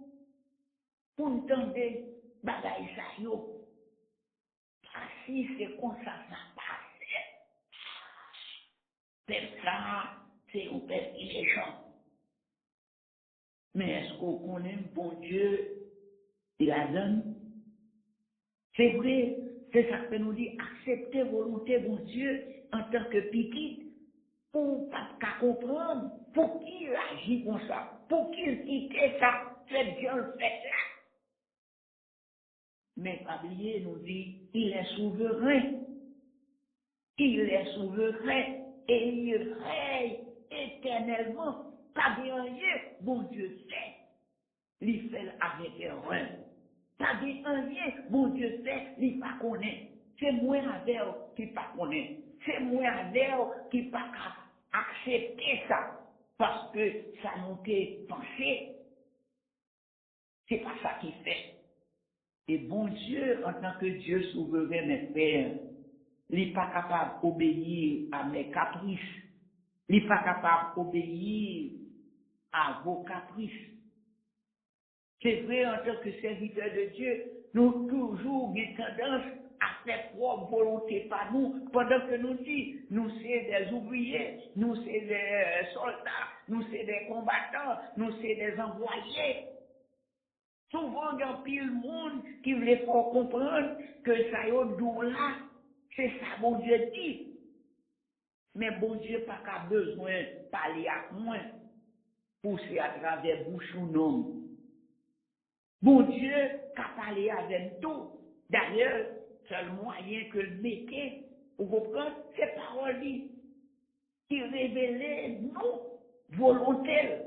pour entendre bagaille ça yo. Si c'est comme ça passe. Peuple ça, c'est un peuple qui est méchant. Mais est-ce qu'on connaît bon Dieu, il la donne? C'est vrai, c'est ça que nous dit, accepter volonté bon Dieu en tant que petit, pour pas qu'à comprendre, pour qu'il agit comme ça, pour qu'il quitte ça, fait bien le fait là. Mais pas oublier, nous dit, il est souverain, et il règne éternellement, pas bien rien, bon Dieu fait. Li fait avec erreur. Pas de rien, bon Dieu fait, li pas connaît. C'est moi avec qui pas connaît. C'est moi avec qui pas accepter ça. Parce que ça nous fait penser, c'est pas ça qui fait. Et bon Dieu, en tant que Dieu souverain, mes frères, il n'est pas capable d'obéir à mes caprices. Il n'est pas capable d'obéir à vos caprices. C'est vrai, en tant que serviteur de Dieu, nous toujours avons tendance à faire propre volonté par nous, pendant que nous disons, nous sommes des ouvriers, nous sommes des soldats, nous sommes des combattants, nous sommes des envoyés. Souvent, il y a pile monde qui veut faire comprendre que ça y est, là, c'est ça, bon Dieu dit. Mais bon Dieu n'a pas besoin de parler à moi, pousser à travers bouche ou non. Bon Dieu qu'a parlé avec tout. D'ailleurs, c'est le moyen que le mettait, vous comprenez, c'est paroles qui révélaient nous, volonté.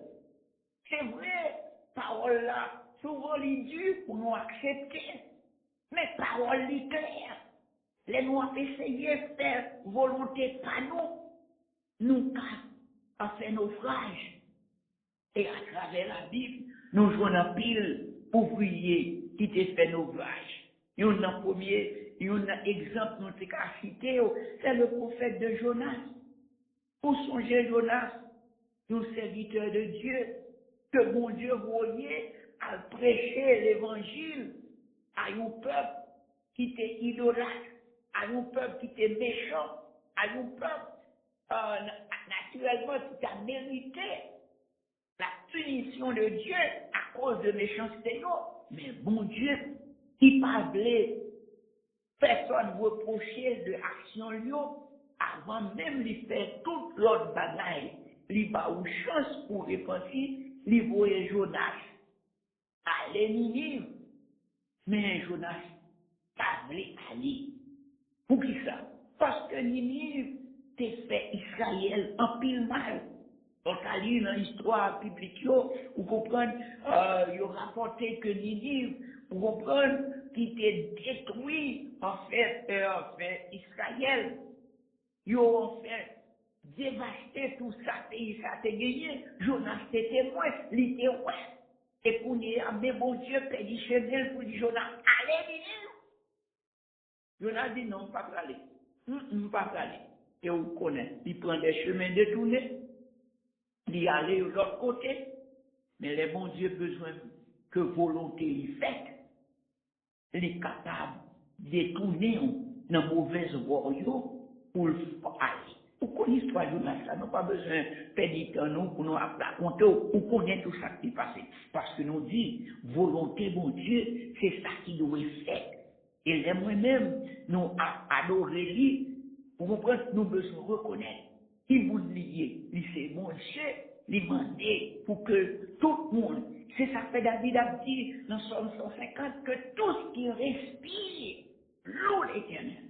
C'est vrai, parole là, souvent les dures pour nous accepter, mais parole les claires. Les nous avons essayé de faire volonté par nous, nous avons fait naufrage. Et à travers la Bible, nous jouons un pile ouvrier qui te fait naufrage. Il y a un premier, il y a un exemple, nous avons cité, c'est le prophète de Jonas. Pour songer Jonas, un serviteur de Dieu, que mon Dieu voyait à prêcher l'évangile à un peuple qui était idolâtre, à un peuple qui était méchant, à un peuple naturellement qui a mérité la punition de Dieu à cause de méchanceté. Mais bon Dieu, qui parlait, personne reprochait de action lui, avant même de faire toute l'autre bagaille. Il a eu chance pour repentir, il voyait Jonas aller Ninive. Mais Jonas pas voulu aller. Pour qui ça? Parce que Ninive t'a fait Israël en pile mal. Donc, à lire dans l'histoire publique, vous comprenez, il a rapporté que Ninive, vous comprenez, qui était détruit, en fait, Israël. Ils ont en fait dévasté tout ça, pays, ça a gagné. Jonas était témoin, il était ouais. Et qu'on est, mais bon Dieu, pédit chemin pour dire Jonas, allez, Ninive. Jonas dit non, pas pour aller. Pas pour aller. Et vous connaissez, il prend des chemins détournés, il aller de l'autre côté, mais les bons Dieu besoin que volonté y faite, il est capable de détourner dans mauvaise voie pour aller. Vous connaissez l'histoire de Jonas, là, nous pas besoin de perdre du temps nous pour nous raconter, ou connaître tout ça qui est passé. Parce que nous dit, volonté, bon Dieu, c'est ça qui doit être fait. Et les moi-même, nous adorer lui, vous comprenez, nous besoin reconnaître qui vous liez, c'est mon Dieu, lui demander pour que tout le monde, c'est ça que David a dit dans Somme 150, que tout ce qui respire, loue l'éternel.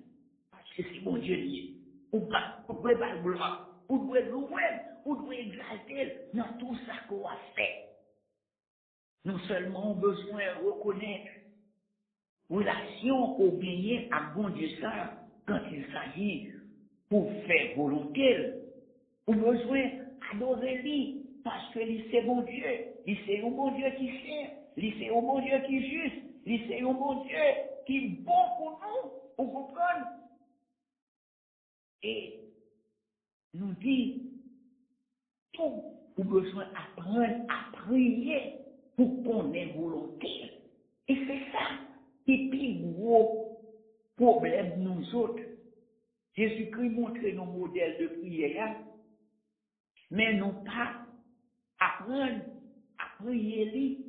Parce que c'est mon Dieu lié. Ou doit battre gloire, ou doit louer, ou doit exalter dans tout ça qu'on a fait. Nous seulement avons besoin de reconnaître relation qu'on gagne à bon Dieu ça quand il s'agit pour faire volonté. Ou besoin d'adorer lui parce que lui c'est bon Dieu. Lui c'est un bon Dieu qui sait. Lui c'est un bon Dieu qui est juste. Lui c'est un bon Dieu qui est bon pour nous. Vous comprenez? Et nous dit tout ou besoin d'apprendre à prier pour qu'on ait volonté. Et c'est ça qui est le plus gros problème de nous autres. Jésus-Christ montre nos modèles de prière, mais non pas apprendre à prier lui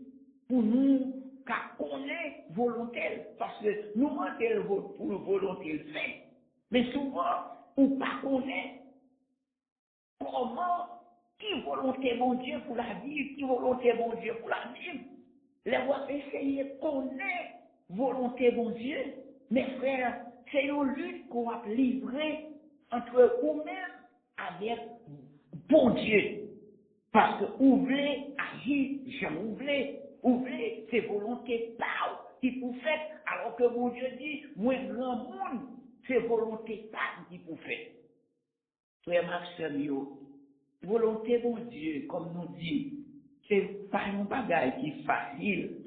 pour nous qu'à connaître volonté. Parce que nous demandons pour volonté le fait, mais souvent, ou pas connaître comment, qui volonté mon Dieu pour la vie, qui volonté mon Dieu pour la vie. Les voix essayer de connaître volonté mon Dieu. Mes frères, c'est une lutte qu'on va livrer entre vous-même avec bon Dieu. Parce que vous voulez agir, j'en ouvrez, c'est volonté par qui vous faites, alors que mon Dieu dit, moi, grand monde, c'est volonté par qui vous faites. Frère Maxime, volonté mon Dieu, comme nous dit, c'est pas un bagage qui est facile.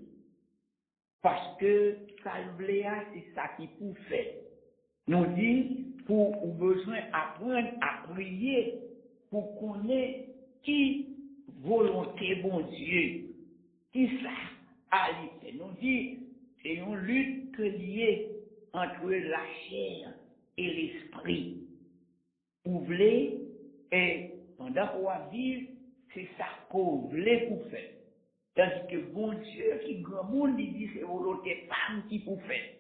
Parce que ça c'est ça qui vous fait. Nous dit, pour ou besoin apprendre à prier, pour connaître qui volonté mon Dieu, qui ça a fait. Nous dit, c'est une lutte liée entre la chair et l'esprit. Vous voulez, et pendant qu'on va vivre, c'est ça qu'on voulait pour faire. Tandis que bon Dieu, qui grand monde, il dit c'est volonté femme qui pour faire.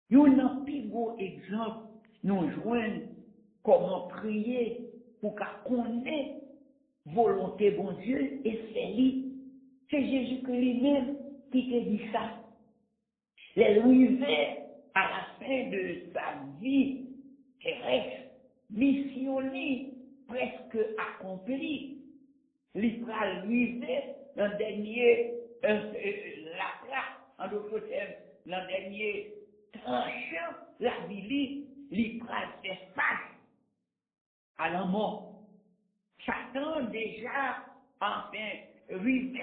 Nous avons un plus beau exemple, nous joignons comment prier pour qu'on connaisse volonté bon Dieu et c'est lui. C'est Jésus-Christ lui-même qui te dit ça. Les arrivés à la fin de sa vie terrestre, mission presque accomplie. L'Israël arrivé dans le dernier en d'autres termes, dans le dernier tranchant, la vie, l'Israël fait face à la mort. Satan déjà, enfin, arrivé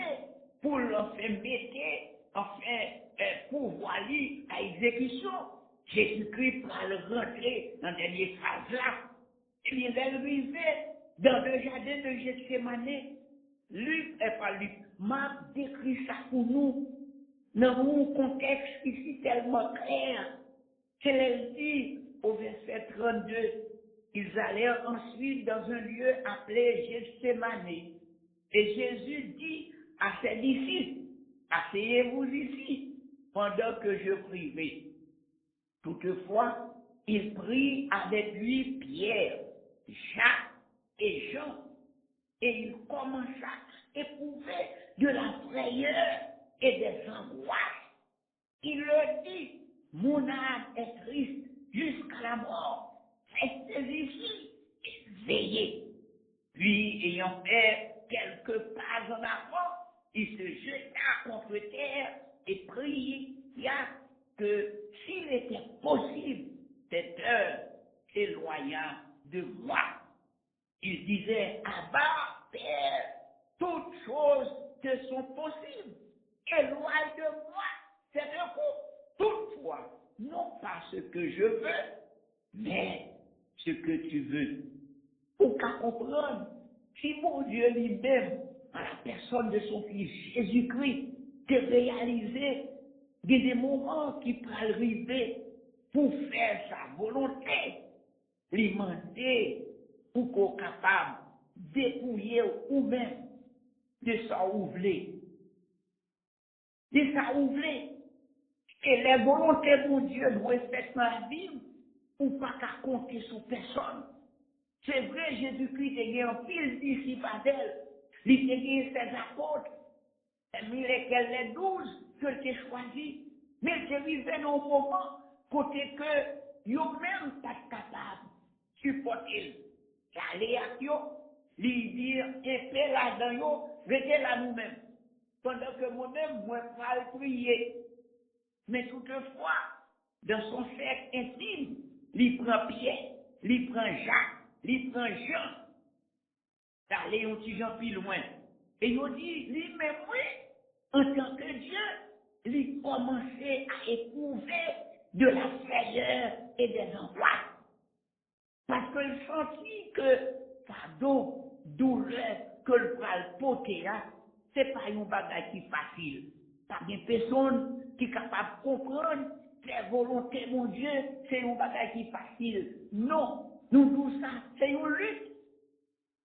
pour l'enfin mettre, enfin, pouvoir à exécution. Jésus-Christ va le rentrer dans la dernière phase là. Eh bien, elle arrivait dans le jardin de Gethsemane. Luc, et pas Luc, m'a décrit ça pour nous, dans un contexte ici tellement clair. C'est dit au verset 32, ils allèrent ensuite dans un lieu appelé Gethsemane. Et Jésus dit à ses disciples, asseyez-vous ici pendant que je prierai. Toutefois, il prit avec lui Pierre, Jacques et Jean, et il commença à éprouver de la frayeur et des angoisses. Il leur dit, mon âme est triste jusqu'à la mort. Restez ici et veillez. Puis, ayant fait quelques pas en avant, il se jeta contre terre et pria que s'il était possible, cette heure s'éloigna de moi. Il disait, Abba, Père, toutes choses te sont possibles. Éloigne de moi cette coupe. Toutefois, non pas ce que je veux, mais ce que tu veux. Pour qu'à comprendre, si mon Dieu lui-même, à la personne de son Fils Jésus-Christ, de réaliser des moments qui peuvent arriver pour faire sa volonté, lui demander pour qu'on soit capable de dépouiller ou même de ça ouvler. De ça ouvler. Et les volontés de mon Dieu doivent être faites dans la vie ou pas qu'à compter sur personne. C'est vrai, Jésus-Christ a gagné un pile disciples à elle. Il a gagné ses apôtres, parmi lesquels les 12 que tu as choisis. Mais il est arrivé dans un moment côté que yo même pas capable de supporter l'aller à yo, lui dire, et fait là-dedans yo, restez là nous-mêmes. Pendant que moi-même, moi, mal prier. Mais toutefois, dans son cercle intime, il prend Pierre, il prend Jacques, il prend Jean, d'aller un petit Jean plus loin. Et il dit, lui-même, oui, en tant que Dieu, il commençait à éprouver de la frayeur et des angoisses. Parce qu'il sentit que, pardon, douleur, que le pral poter, c'est pas un bagage qui facile. Pas bien personne qui est capable de comprendre la volonté, mon Dieu, c'est un bagage qui facile. Non, nous disons ça, c'est une lutte,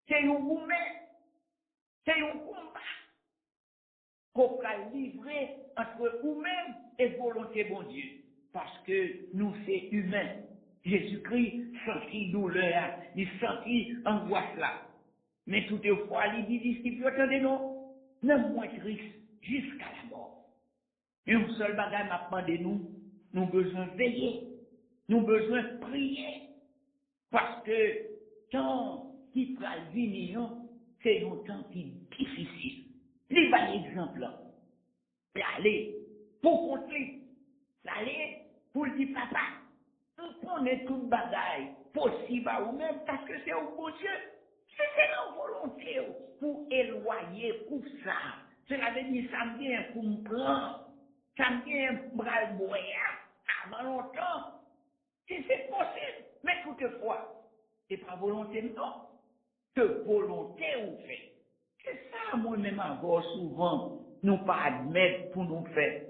c'est un mouvement, c'est un combat qu'on va livrer entre nous-mêmes et volonté, mon Dieu. Parce que nous, c'est humain. Jésus-Christ sentit douleur, il sentit angoisse là. Mais toutefois, il dit, disciples, attendez, non, non moins triste jusqu'à la mort. Et un seul bagage m'a demandé nous besoin de veiller, nous besoin de prier. Parce que tant qui va venir, c'est un temps qui est difficile. Il va l'exemple là. L'aller pour compter, l'aller pour le dire papa. Nous prenons toute bagaille possible à vous-même parce que c'est au bon Dieu. C'est la volonté pour éloigner pour ça. Cela veut dire ça me vient pour me prendre. Ça me vient pour me boire avant longtemps. Si c'est possible. Mais toutefois, c'est pas volonté, non. Que volonté vous fait. C'est ça, moi-même, encore souvent, nous pas admettre pour nous faire.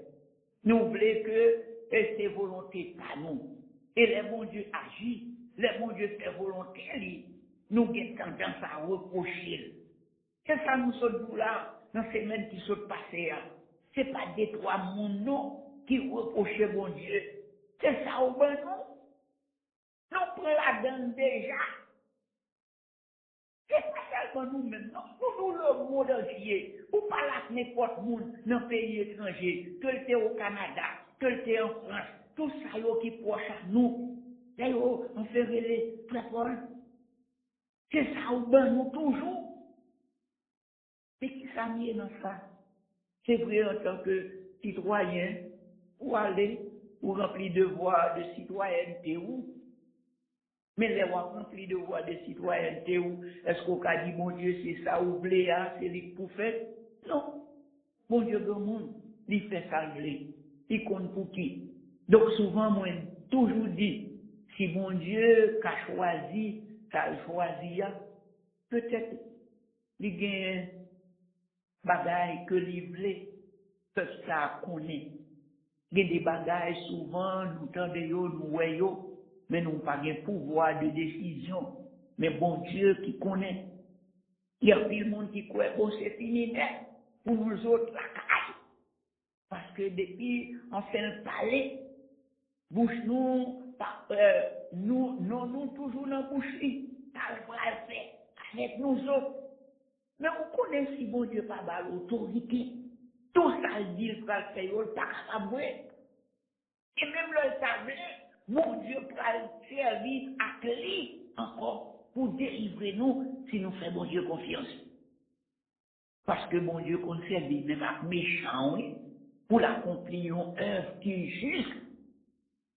Nous voulons que c'est volonté pas nous. Et le bon Dieu agit, le bon Dieu fait volonté, nous avons tendance à reprocher. C'est ça nous sommes là, dans ces semaines qui sont passées. Ce n'est pas des trois mondes non, qui reprochent bon Dieu. C'est ça au bon nous. Nous prenons la donne déjà. C'est pas seulement nous-mêmes, non. Nous, le monde entier. Ou pas là n'importe monde dans un pays étranger, que le t'es au Canada, que le t'es en France, tout ça qui proche à nous. Là, on fait les très Paul. C'est ça au ben nous toujours. Mais qui s'amène dans ça? C'est vrai en tant que citoyen, ou aller, ou remplir devoir de citoyenneté, ou mais les rois remplis de voix de citoyenneté ou est-ce qu'on a dit, mon Dieu, c'est ça, ou blé, c'est lui pour faire? Non. Mon Dieu, grand monde, il fait ça, il compte pour qui? Donc souvent, moi, toujours dit, si mon Dieu a choisi, qu'a choisi, peut-être, il gagne bagaille que il voulait, que ça connaît. Il y a des bagailles, souvent, nous tendons, nous voyons, mais nous n'avons pas de pouvoir de décision. Mais bon Dieu qui connaît. Il y a plus de monde qui croit, bon, c'est fini net pour nous autres, la caille. Parce que depuis, on fait le palais, bouche nous, nous toujours dans la boucherie. Ça le fait avec nous autres. Mais on connaît si bon Dieu pas bas l'autorité. Tout ça, le dit, le frère fait, il n'est pas capable. Et même le tablé, mon Dieu pourra servir à clé encore pour délivrer nous si nous faisons bon Dieu confiance. Parce que mon Dieu qu'on servit même à méchant, oui, pour l'accomplir une œuvre qui est juste.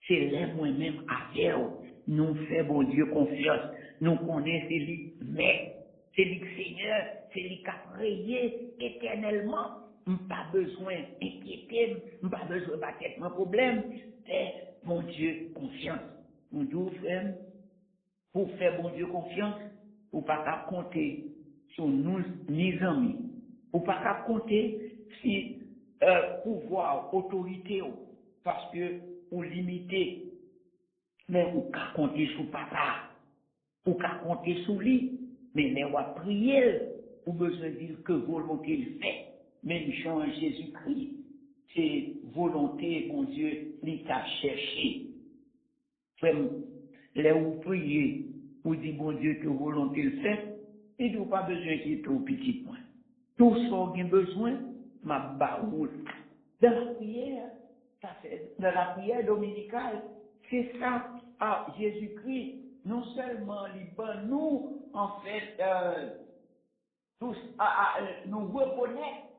C'est là moi-même avec eux. Nous faisons bon Dieu confiance. Nous connaissons lui, mais c'est lui Seigneur, c'est lui qui a prié éternellement. Pas besoin d'inquiéter, pas besoin de battre mon problème. C'est mon Dieu confiance. Mon Dieu, frère, pour faire bon Dieu confiance, ou pas qu'à compter sur nous, ni amis. Ou pas qu'à compter si pouvoir, autorité, parce que ou limité, mais ou qu'à compter sur papa, ou qu'à compter sur lui, mais les ou à prier, ou besoin de dire que volonté il fait, même Jean Jésus-Christ, c'est volonté, mon Dieu, il t'a cherché. Frère, là où prier, ou dit bon Dieu que volonté le fait, il n'y a pas besoin qu'il y ait trop petit point. Tout ce qu'on a besoin, ma baoule. Dans la prière, ça fait, dans la prière dominicale, c'est ça, Jésus-Christ, non seulement les nous, en fait, tous, nous reconnaître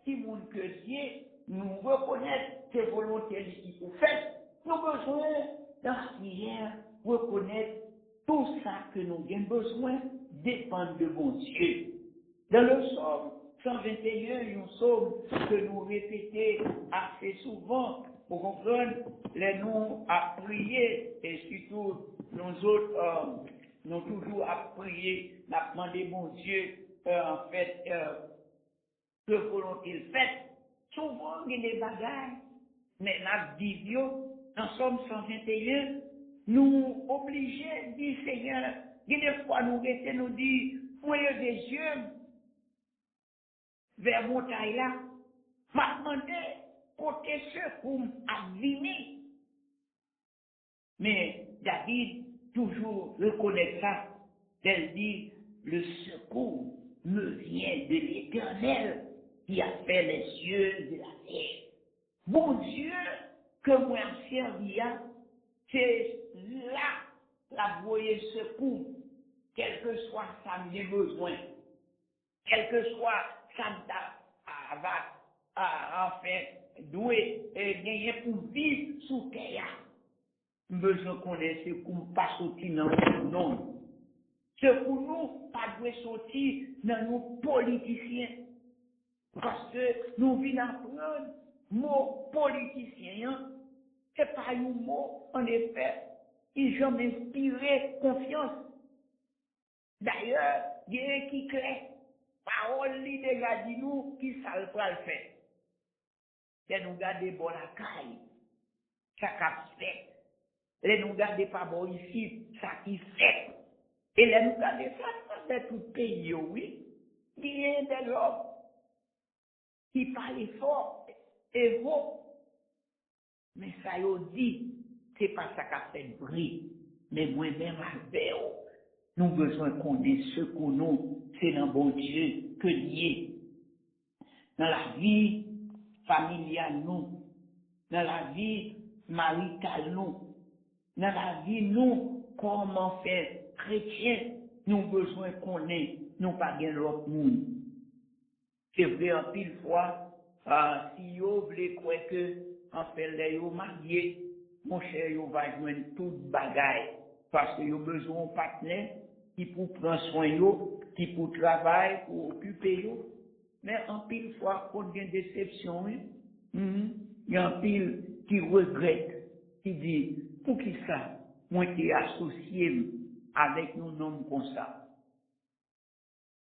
qui monde que Dieu, nous reconnaître ses volontés qui sont faites. Nous avons besoin, dans la prière, reconnaître tout ça que nous avons besoin dépend de mon Dieu. Dans le psaume 121, un psaume que nous répétons assez souvent pour comprendre les noms à prier et surtout nous autres, nous toujours à prier, à demander mon Dieu en fait, de volonté faite, souvent il y a des bagailles, mais la vision, dans Somme 121, nous obligés de dire, Seigneur, il y a des fois nous restons, nous dire, voyez des yeux vers montagne là, m'a demandé, côté secours abîmé. Mais David toujours reconnaît ça. Elle dit, le secours me vient de l'Éternel qui a fait les cieux et la terre. Bon Dieu que moi servi, c'est là la voie secours, quel que soit ça mes besoins, quel que soit ça va en fait doué et gagner pour vivre sous terre. Besoin qu'on ait ce qu'on pas sorti dans le non. Ce pour nous pas doit sortir dans nos politiciens. Parce que nous venons apprendre mot politicien, c'est pas un mot, en effet, ils ont inspiré confiance. D'ailleurs, il y a un qui clair. Parole li déjà dit nous qui ça le faire. C'est nous garder bon la caille, ça qu'a fait. Les nous garder pas bon ici, ça qui fait. Et les nous garder ça dans tout pays, oui. Il y a des hommes qui parlent fort et haut, mais ça y dit, c'est pas ça qu'a fait bruit. Mais moi-même avec eux, nous besoin qu'on ait ce qu'on nous, c'est dans bon Dieu que lié. Dans la vie familiale, nous, dans la vie maritale, nous, dans la vie, nous, comment faire chrétien, nous besoin qu'on ait, nous pas bien l'autre monde. C'est vrai, en pile fois, si vous voulez croire que, en fait, les vous mariés, mon cher, vous va joindre toute bagaille. Parce que vous besoin d'un partenaire qui pour prendre soin de vous, qui pour travailler, pour occuper vous. Mais en pile fois, quand il y a une déception, hein, il y a un pile qui regrette, qui dit, pour qui ça, moi qui associé avec nos noms comme ça.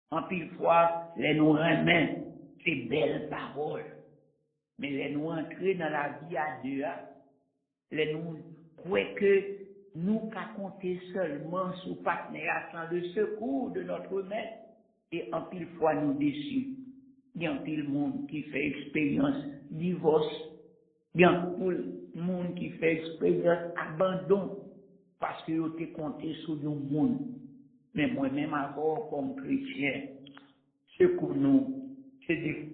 En pile fois, les nous remet ces belles paroles. Mais les nous entrer dans la vie à deux, les nous croient que nous qu'à compter seulement sous partenaire sans le secours de notre maître. Et en pile fois, nous déçus. Il y a un pile monde qui fait expérience divorce. Il y a un pile monde qui fait expérience abandon. Parce que vous avez compté sur le monde. Mais moi-même, avant, comme chrétien, ce que nous, c'est des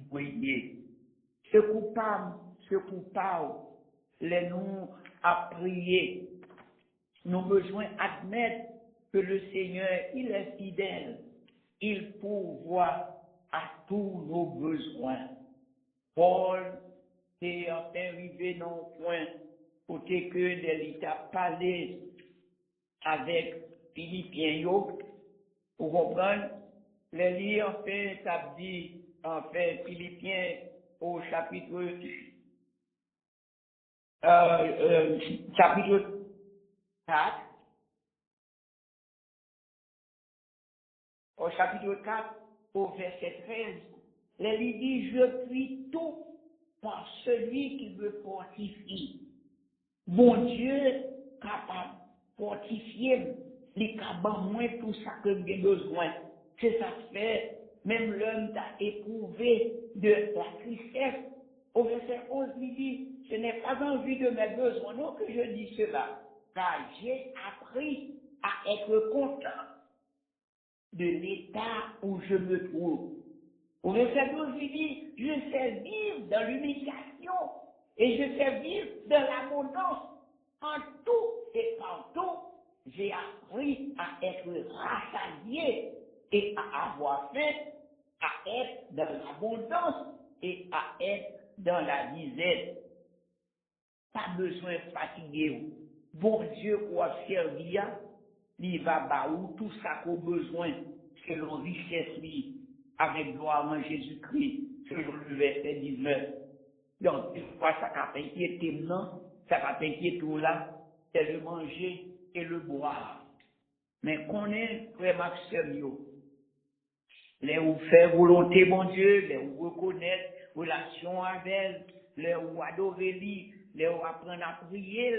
voyez. Ce coupable, les nous à prier. Nous besoin admettre que le Seigneur, il est fidèle. Il pourvoit à tous nos besoins. Paul est enfin arrivé dans un point côté que il a parlé avec Philippiens, vous comprenez? Les livres, en fait, ça dit, en fait, Philippiens au chapitre, chapitre 4, au chapitre 4, au verset 13, les livres dit, je prie tout par celui qui me fortifie. Bon Dieu, capable de fortifier, les capables moins tout ça que j'ai besoin. C'est ça que fait, même l'homme t'a éprouvé de la tristesse. Au verset 11, il dit, ce n'est pas en vue de mes besoins, non, que je dis cela, car j'ai appris à être content de l'état où je me trouve. Au verset 12, il dit, je sais vivre dans l'humiliation et je sais vivre dans l'abondance. En tout et partout, j'ai appris à être rassasié et à avoir faim, à être dans l'abondance et à être dans la disette. Pas besoin de fatiguer. Bon Dieu qu'on a servi, il va baou tout ça qu'on a besoin selon richesse lui, avec gloire en Jésus-Christ, selon le verset 19. Donc, une fois ça va inquiéter non, ça va inquiéter tout là, c'est le manger et le boire. mais qu'on est frère Maxime yo. Les ou faire volonté, bon Dieu, les ou reconnaître relation avec elle, les ou adorer lui, les ou apprendre à prier,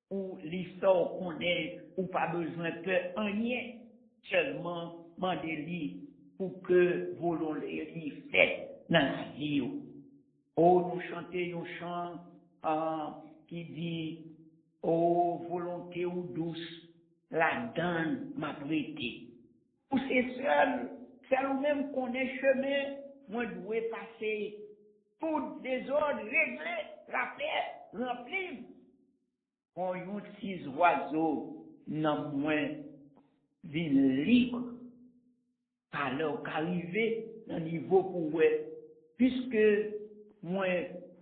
ou l'histoire qu'on est, ou pas besoin de faire rien, seulement demander lui pour que volonté lui faite dans la vie. Oh, nous chantons un chant qui dit, oh, volonté ou douce, la donne m'a prêté. Ou c'est seul ou même qu'on est chemin, moi dois passer tout désordre, régler, la paix, remplir. On y a un petit oiseau, non moins, ville libre, alors qu'arriver dans le niveau pour ouais, puisque moi,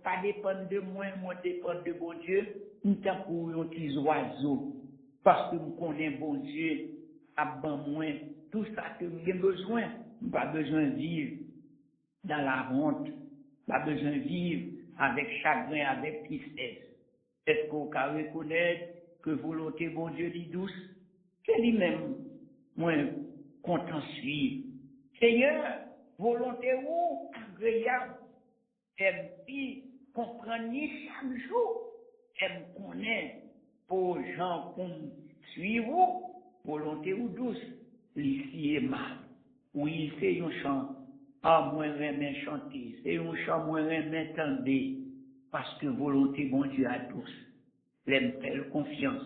pas dépendre de moi, moi dépend de bon Dieu, nous t'en pour un petit oiseau, parce que nous connaissons bon Dieu, à ban moi, tout ça que j'ai besoin, pas besoin de vivre dans la honte, pas besoin de vivre avec chagrin, avec tristesse. Est-ce qu'on peut reconnaître que volonté bon Dieu dit douce? C'est lui-même, moi, content suivre. Seigneur, volonté ou agréable, aime puis comprendre ni chaque jour, aime connaître pour gens comme suivre, volonté ou douce, l'ici aimable. Oui, c'est un chant, moi remets chanter, c'est un chant, moi remets tendre, parce que volonté bon Dieu a douce. L'aime faire confiance.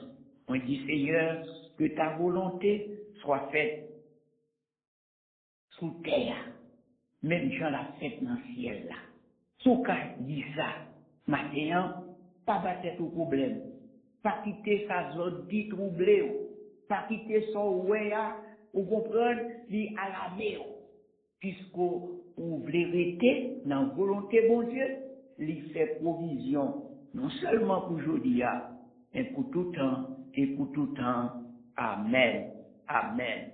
On dit, Seigneur, que ta volonté soit faite sous terre, même Jean l'a fait dans le ciel là. Sous cas dit ça, matin, pas battre tout problème, pas quitter sa zone dit troublé, pas quitter son ouéa, ou comprendre, dit à la mer, puisqu'on voulait rester dans la volonté bon Dieu, lui fait provision, non seulement pour aujourd'hui, mais pour tout temps et pour tout temps. Amen. Amen.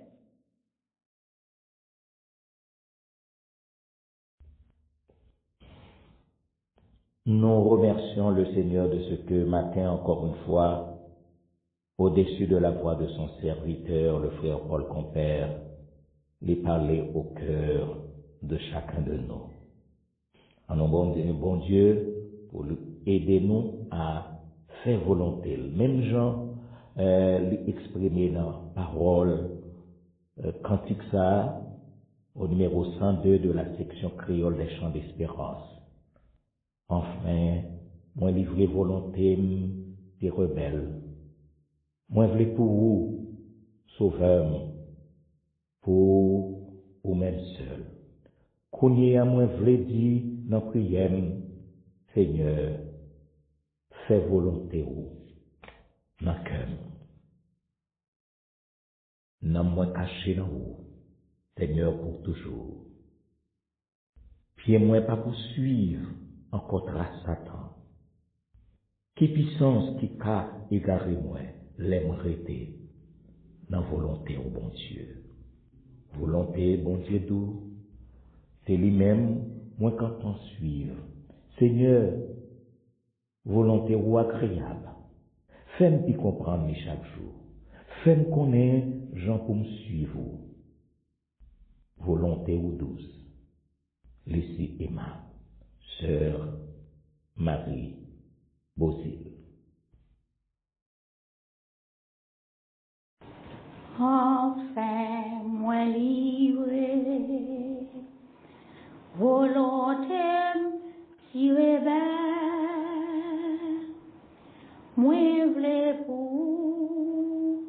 Nous remercions le Seigneur de ce que matin, encore une fois, au-dessus de la voix de son serviteur, le frère Paul Compère, il parlait au cœur de chacun de nous. En nous bon Dieu, pour aider nous à faire volonté. Même Jean l'exprimer dans parole, cantique ça, au numéro 102 de la section créole des chants d'espérance. Enfin, moi livré volonté des rebelles. Moi voulais pour vous, sauveur, pour vous-même seul. Qu'on y a moins voulait dire dans prière, Seigneur, fais volonté ou, dans cœur. Non moins caché dans vous, Seigneur pour toujours. Pied moins pas poursuivre encore trace Satan. Qui puissance qui qu'a égaré moi, l'aimerait dans volonté au bon Dieu. Volonté, bon Dieu doux, c'est lui-même, moi quand on suivre. Seigneur, volonté ou agréable. Fais-moi puis comprendre chaque jour. Fais-moi connaître gens pour me suivre. Volonté ou douce. Laissez aimable. Sœur Marie Bozil.
Enfin, moi livré, volonté si rebelle, moi v'lais pour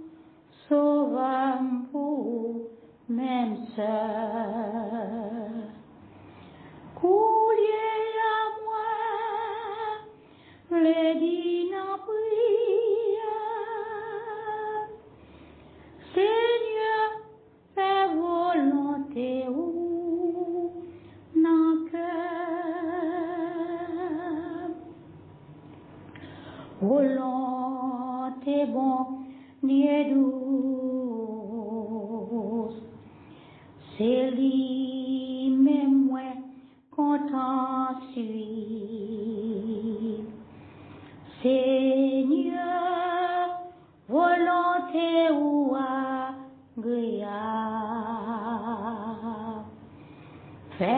sauver pour même seul. Coulier à moi, v'lais dire en prière. Seigneur, fais volonté ou dans cœur. Volonté bon, Dieu douce. C'est lui-même moi content suivre. Seigneur, volonté ou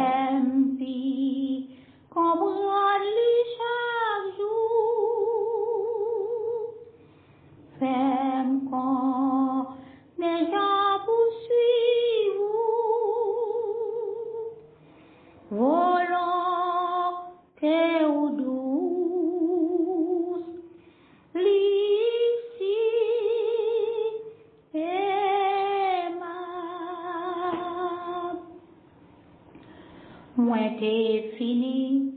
Fais-moi pis, comprendre-lui chaque jour. Fais-moi déjà poursuivre. Volonté ou douce, l'ici aimable. Moi t'es fini,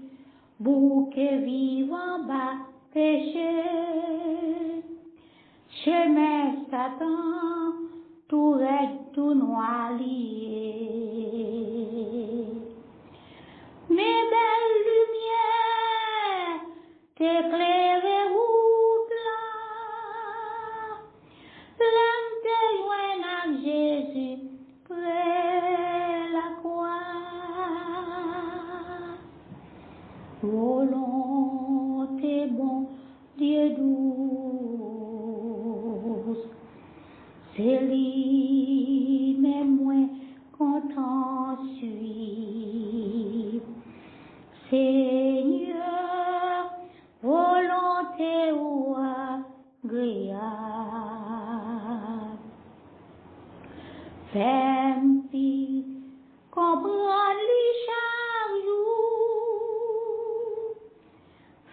bouquet vivant bas péché. Chemin Satan, tout raide, tout noir lié. Mes belles lumières t'éclairent route là. L'âme te joint à Jésus près la croix. Volonté bon Dieu douce, c'est lui même moins content suivre. Seigneur, volonté ou agréable. Fais-moi pis, comprendre-lui chaque jour.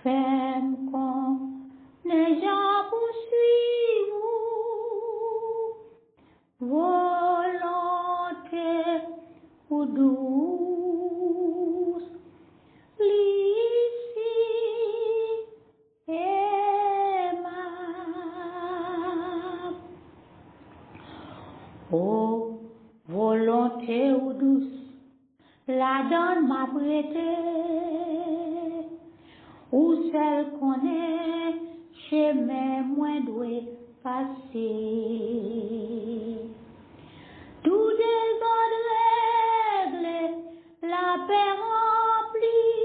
Fais-moi déjà poursuivre. Volonté ou douce, l'ici aimable. Oh, volonté ou douce, la donne m'a prêté, ou celle qu'on est, chemin moins doué passer. Tout désordre réglé, la paix remplie.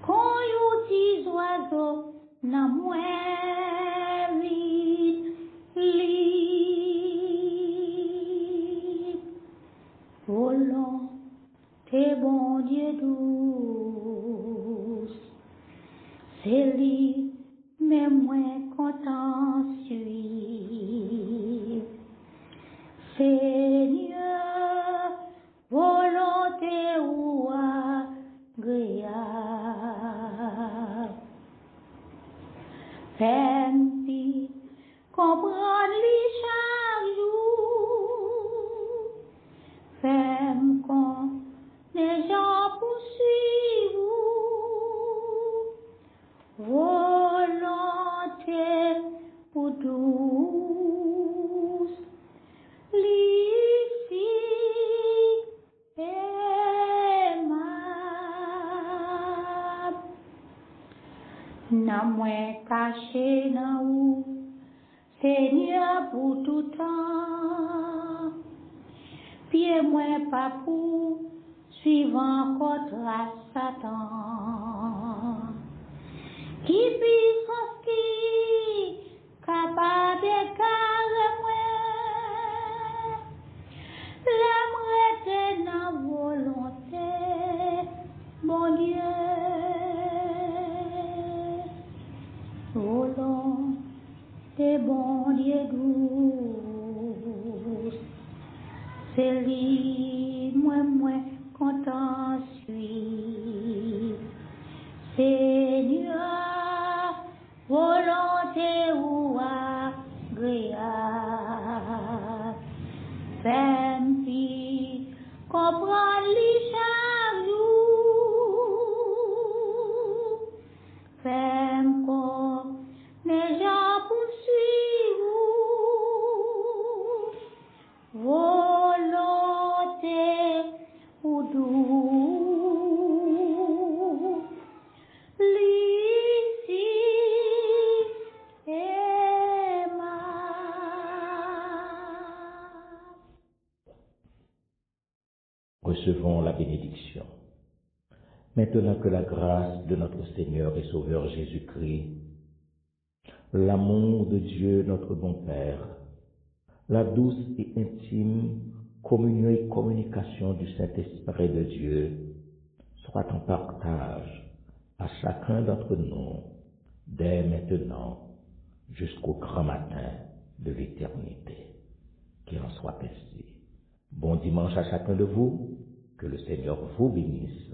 Quand yon petits oiseaux n'a moins vite libre. Volonté bon Dieu douce, c'est lui mais moins content suivre. Seigneur, volonté ou agréable. Fais-moi pis, comprendre-lui chaque jour. Fais-moi déjà poursuivre. Volonté ou douce, l'ici aimable. N'a moins caché dans où, Seigneur pour tout temps. Pied moins pas pour suivant contre Satan. Qui puissance qui capable de carrer moi, l'aimerait dans volonté, mon Dieu. Volonté, bon Dieu douce, c'est lui, moins content suivre. Seigneur, volonté ou agréable. Fais-moi pis, comprendre-lui chaque jour. Fais-moi déjà poursuivre. Volonté ou douce, l'ici aimable.
Recevons la bénédiction. Maintenant que la grâce de notre Seigneur et Sauveur Jésus-Christ, l'amour de Dieu notre bon Père, la douce et intime communion et communication du Saint-Esprit de Dieu soit en partage à chacun d'entre nous dès maintenant jusqu'au grand matin de l'éternité. Qu'il en soit ainsi. Bon dimanche à chacun de vous, que le Seigneur vous bénisse.